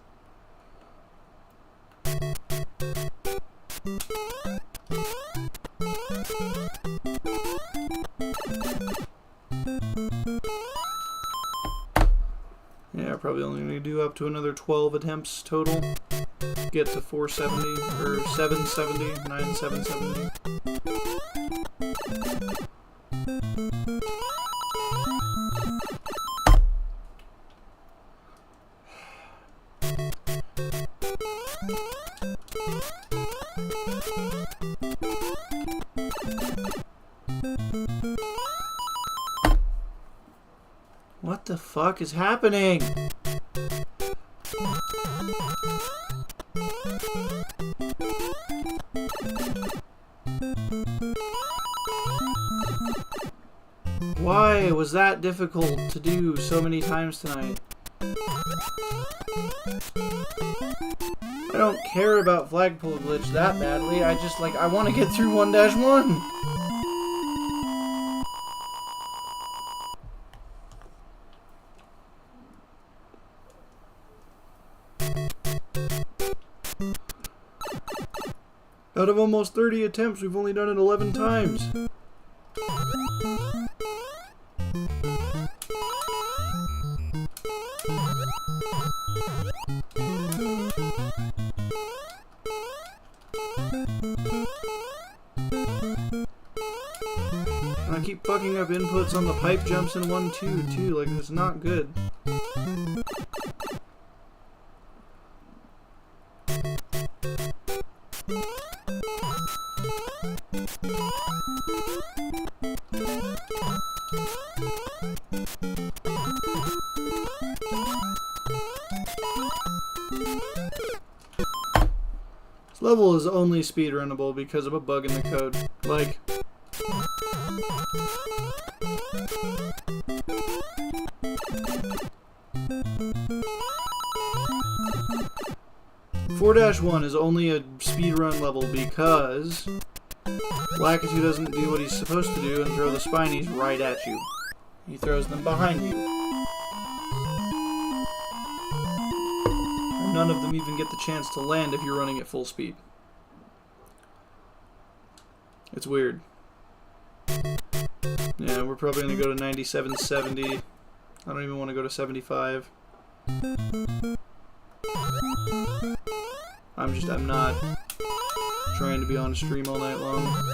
Yeah, probably only going to do up to another 12 attempts total. Get to 470 or 770, 9770. What the fuck is happening? Why was that difficult to do so many times tonight? I don't care about flagpole glitch that badly. I just I want to get through 1-1. Out of almost 30 attempts, we've only done it 11 times. And I keep fucking up inputs on the pipe jumps in 1-2 too, like it's not good. This level is only speedrunnable because of a bug in the code. Like, "4-1 is only a speedrun level because Lakitu doesn't do what he's supposed to do and throw the spinies right at you. He throws them behind you. And none of them even get the chance to land if you're running at full speed. It's weird. Yeah, we're probably going to go to 9770. I don't even want to go to 75. I'm not trying to be on stream all night long.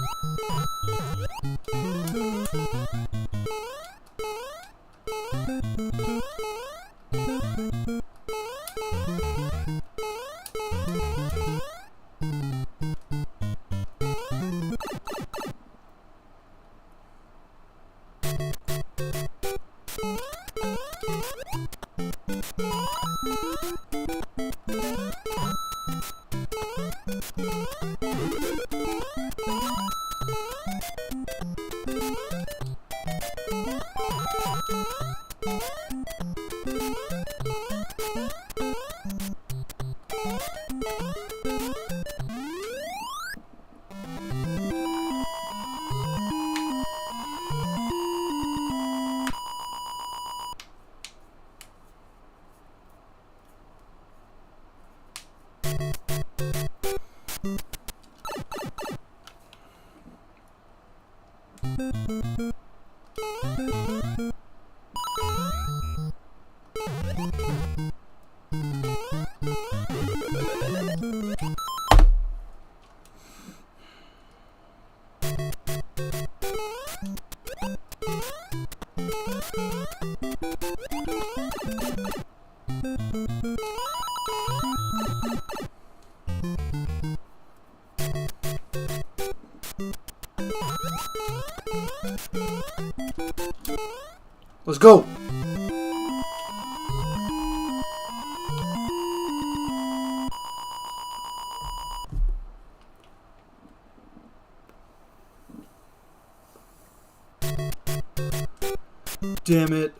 Let's go! Damn it.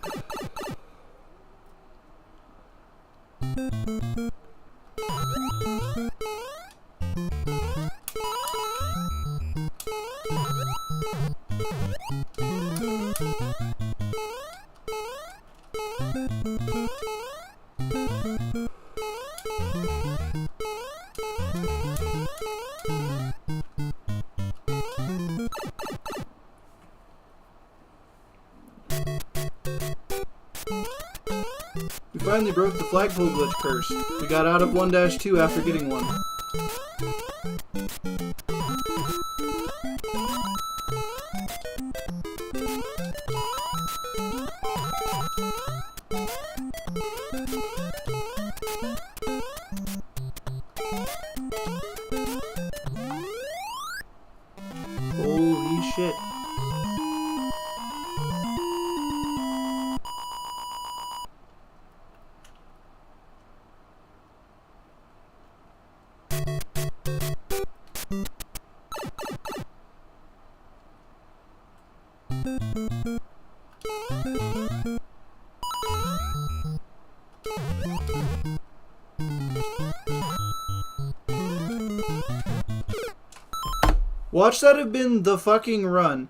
We finally broke the flagpole glitch curse. We got out of 1-2 after getting one. Holy shit. Watch that have been the fucking run,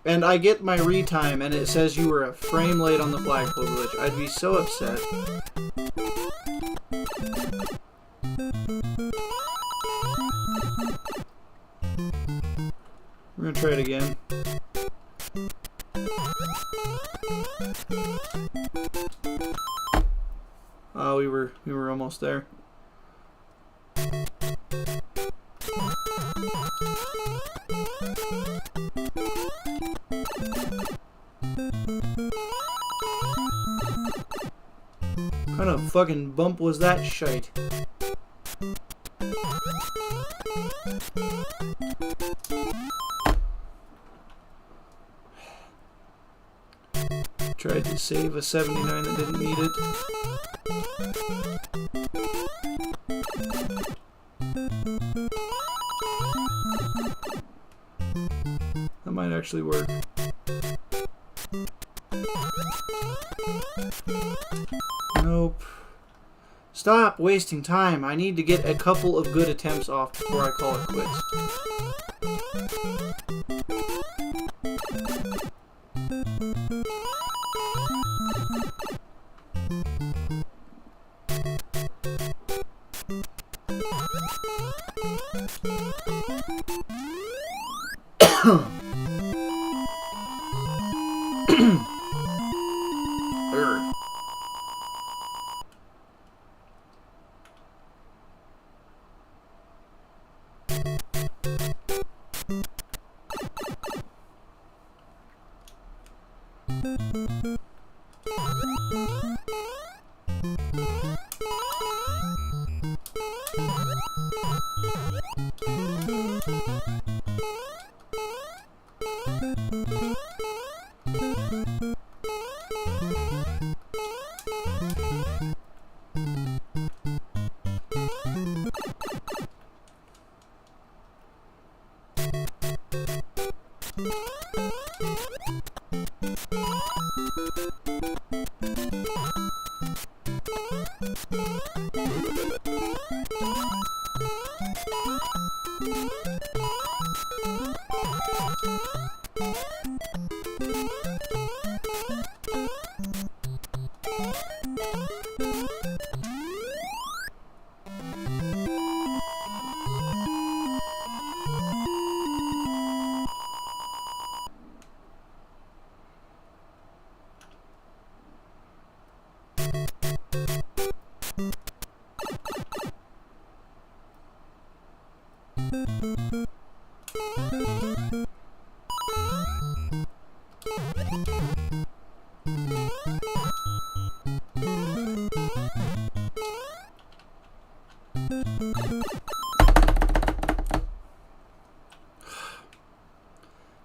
and I get my retime and it says you were a frame late on the flagpole glitch. I'd be so upset. We're gonna try it again. Oh, we were almost there. What kind of fucking bump was that shite? Tried to save a 79 that didn't need it. That might actually work. Nope. Stop wasting time. I need to get a couple of good attempts off before I call it quits.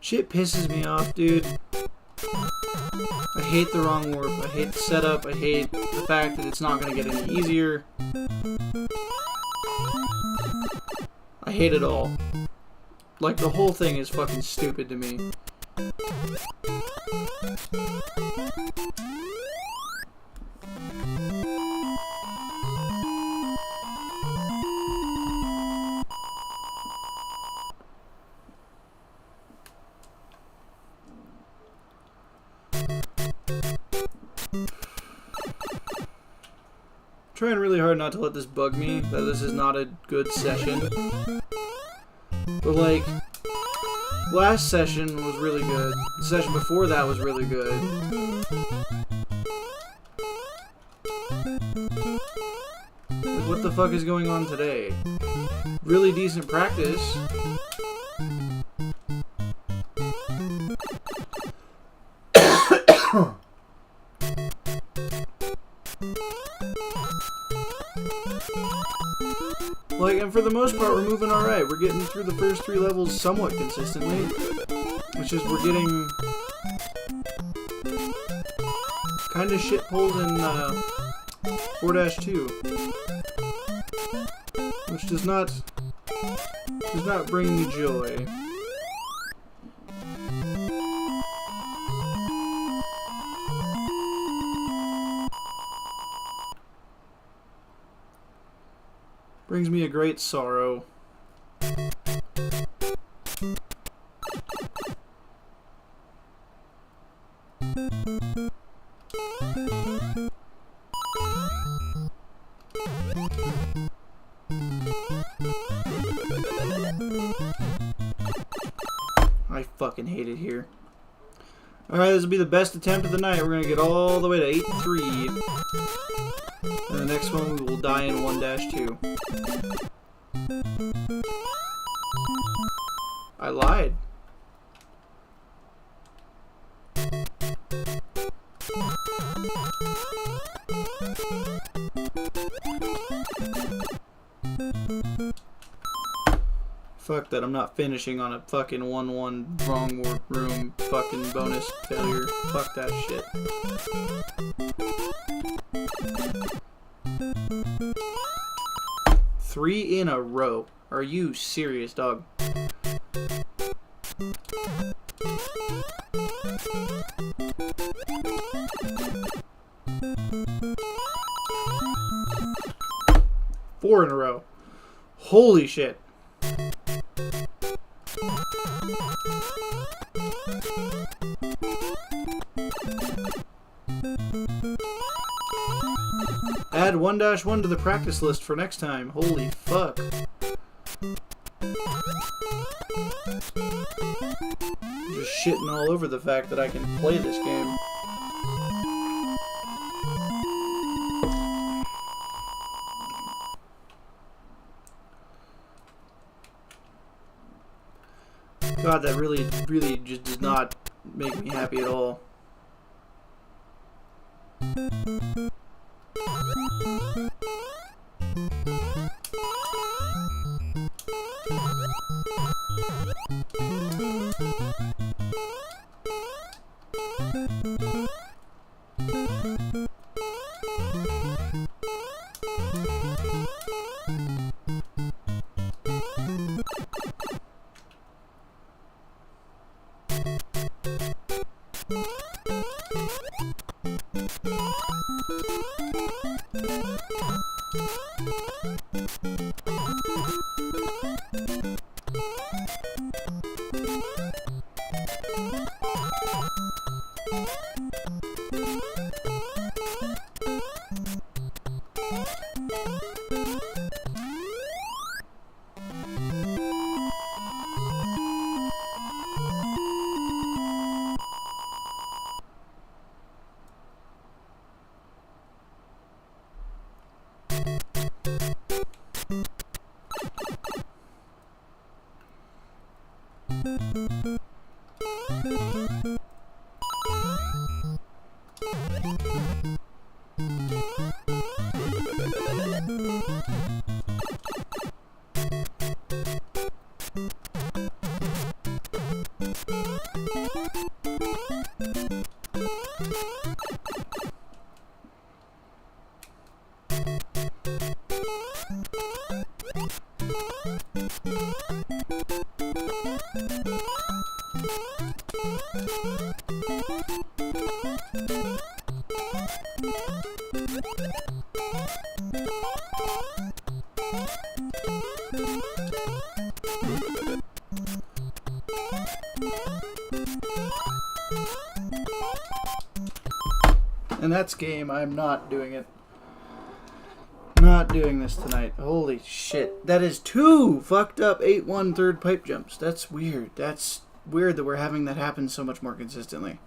Shit pisses me off, dude. I hate the wrong warp. I hate the setup. I hate the fact that it's not going to get any easier. I hate it all. Like, the whole thing is fucking stupid to me. Trying really hard not to let this bug me, that this is not a good session. But like, last session was really good. The session before that was really good. Like, what the fuck is going on today? Really decent practice. Like, and for the most part, we're moving alright. We're getting through the first 3 levels somewhat consistently. It's just we're getting kind of shit pulled in 4-2. Which does not bring me joy. Brings me a great sorrow. I fucking hate it here. Alright, this will be the best attempt of the night. We're gonna get all the way to 8-3. And the next one we will die in 1-2. I lied. Fuck that, I'm not finishing on a fucking 1-1 wrong room fucking bonus failure. Fuck that shit. Three in a row. Are you serious, dog? Four in a row. Holy shit. Add 1-1 to the practice list for next time. Holy fuck. Just shitting all over the fact that I can play this game. God, that really just does not make me happy at all. And that's game. I'm not doing it. not doing this tonight. Holy shit. That is 2 fucked up 8-1 third pipe jumps. That's weird. That's weird that we're having that happen so much more consistently.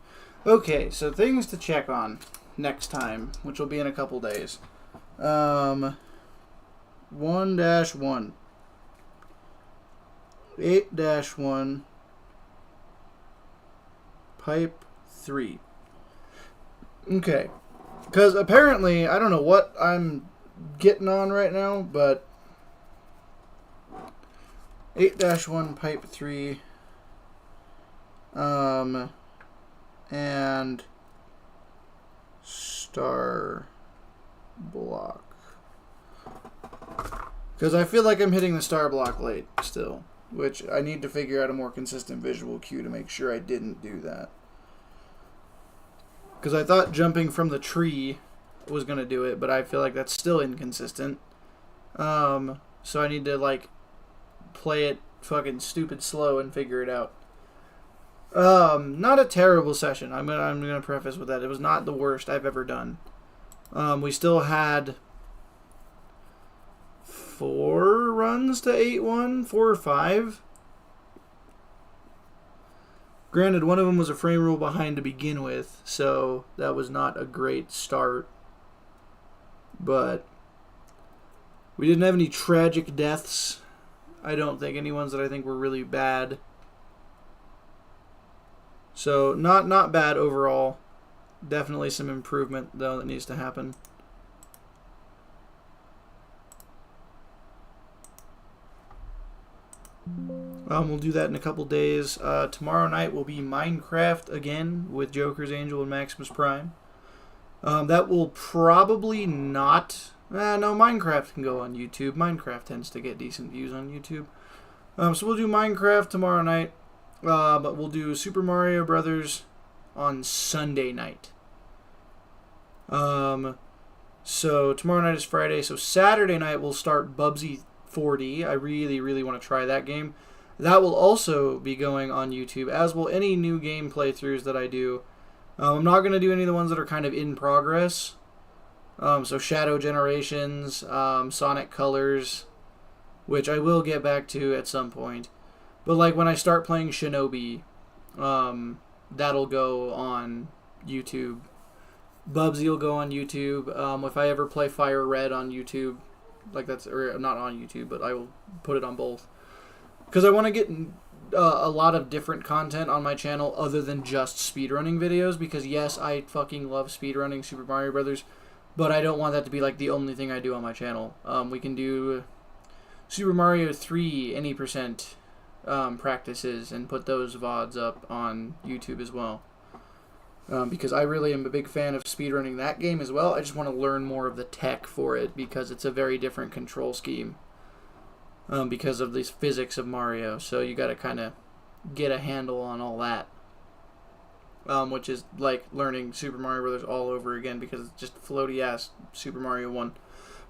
Okay, so things to check on next time, which will be in a couple days. 1-1. 8-1. Pipe 3. Okay. Because apparently, I don't know what I'm getting on right now, but 8-1 pipe 3 and star block, because I feel like I'm hitting the star block late still, which I need to figure out a more consistent visual cue to make sure I didn't do that, because I thought jumping from the tree was going to do it, but I feel like that's still inconsistent. So I need to like play it fucking stupid slow and figure it out. Not a terrible session. I'm gonna preface with that. It was not the worst I've ever done. We still had 4 runs to 8-1, 4 or 5. Granted, one of them was a frame rule behind to begin with, so that was not a great start. But we didn't have any tragic deaths. I don't think any ones that I think were really bad. So not bad overall. Definitely some improvement though that needs to happen. We'll do that in a couple days. Tomorrow night will be Minecraft again with Joker's Angel and Maximus Prime. That will probably not... no, Minecraft can go on YouTube. Minecraft tends to get decent views on YouTube. So we'll do Minecraft tomorrow night. But we'll do Super Mario Brothers on Sunday night. So tomorrow night is Friday. So Saturday night we'll start Bubsy 40. I really, really want to try that game. That will also be going on YouTube, as will any new game playthroughs that I do. I'm not going to do any of the ones that are kind of in progress. So Shadow Generations, Sonic Colors, which I will get back to at some point. But like when I start playing Shinobi, that'll go on YouTube. Bubsy will go on YouTube. If I ever play Fire Red on YouTube, like that's, or not on YouTube, but I will put it on both. Because I want to get a lot of different content on my channel other than just speedrunning videos. Because yes, I fucking love speedrunning Super Mario Brothers, but I don't want that to be like the only thing I do on my channel. We can do Super Mario 3 Any Percent practices and put those VODs up on YouTube as well. Because I really am a big fan of speedrunning that game as well. I just want to learn more of the tech for it because it's a very different control scheme. Because of the physics of Mario. So you got to kind of get a handle on all that. Which is like learning Super Mario Brothers all over again because it's just floaty ass Super Mario 1.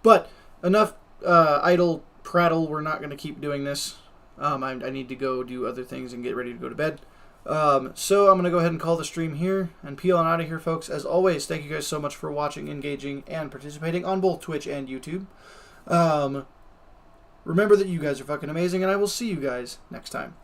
But enough idle prattle. We're not going to keep doing this. I need to go do other things and get ready to go to bed. So I'm going to go ahead and call the stream here and peel on out of here, folks. As always, thank you guys so much for watching, engaging, and participating on both Twitch and YouTube. Remember that you guys are fucking amazing, and I will see you guys next time.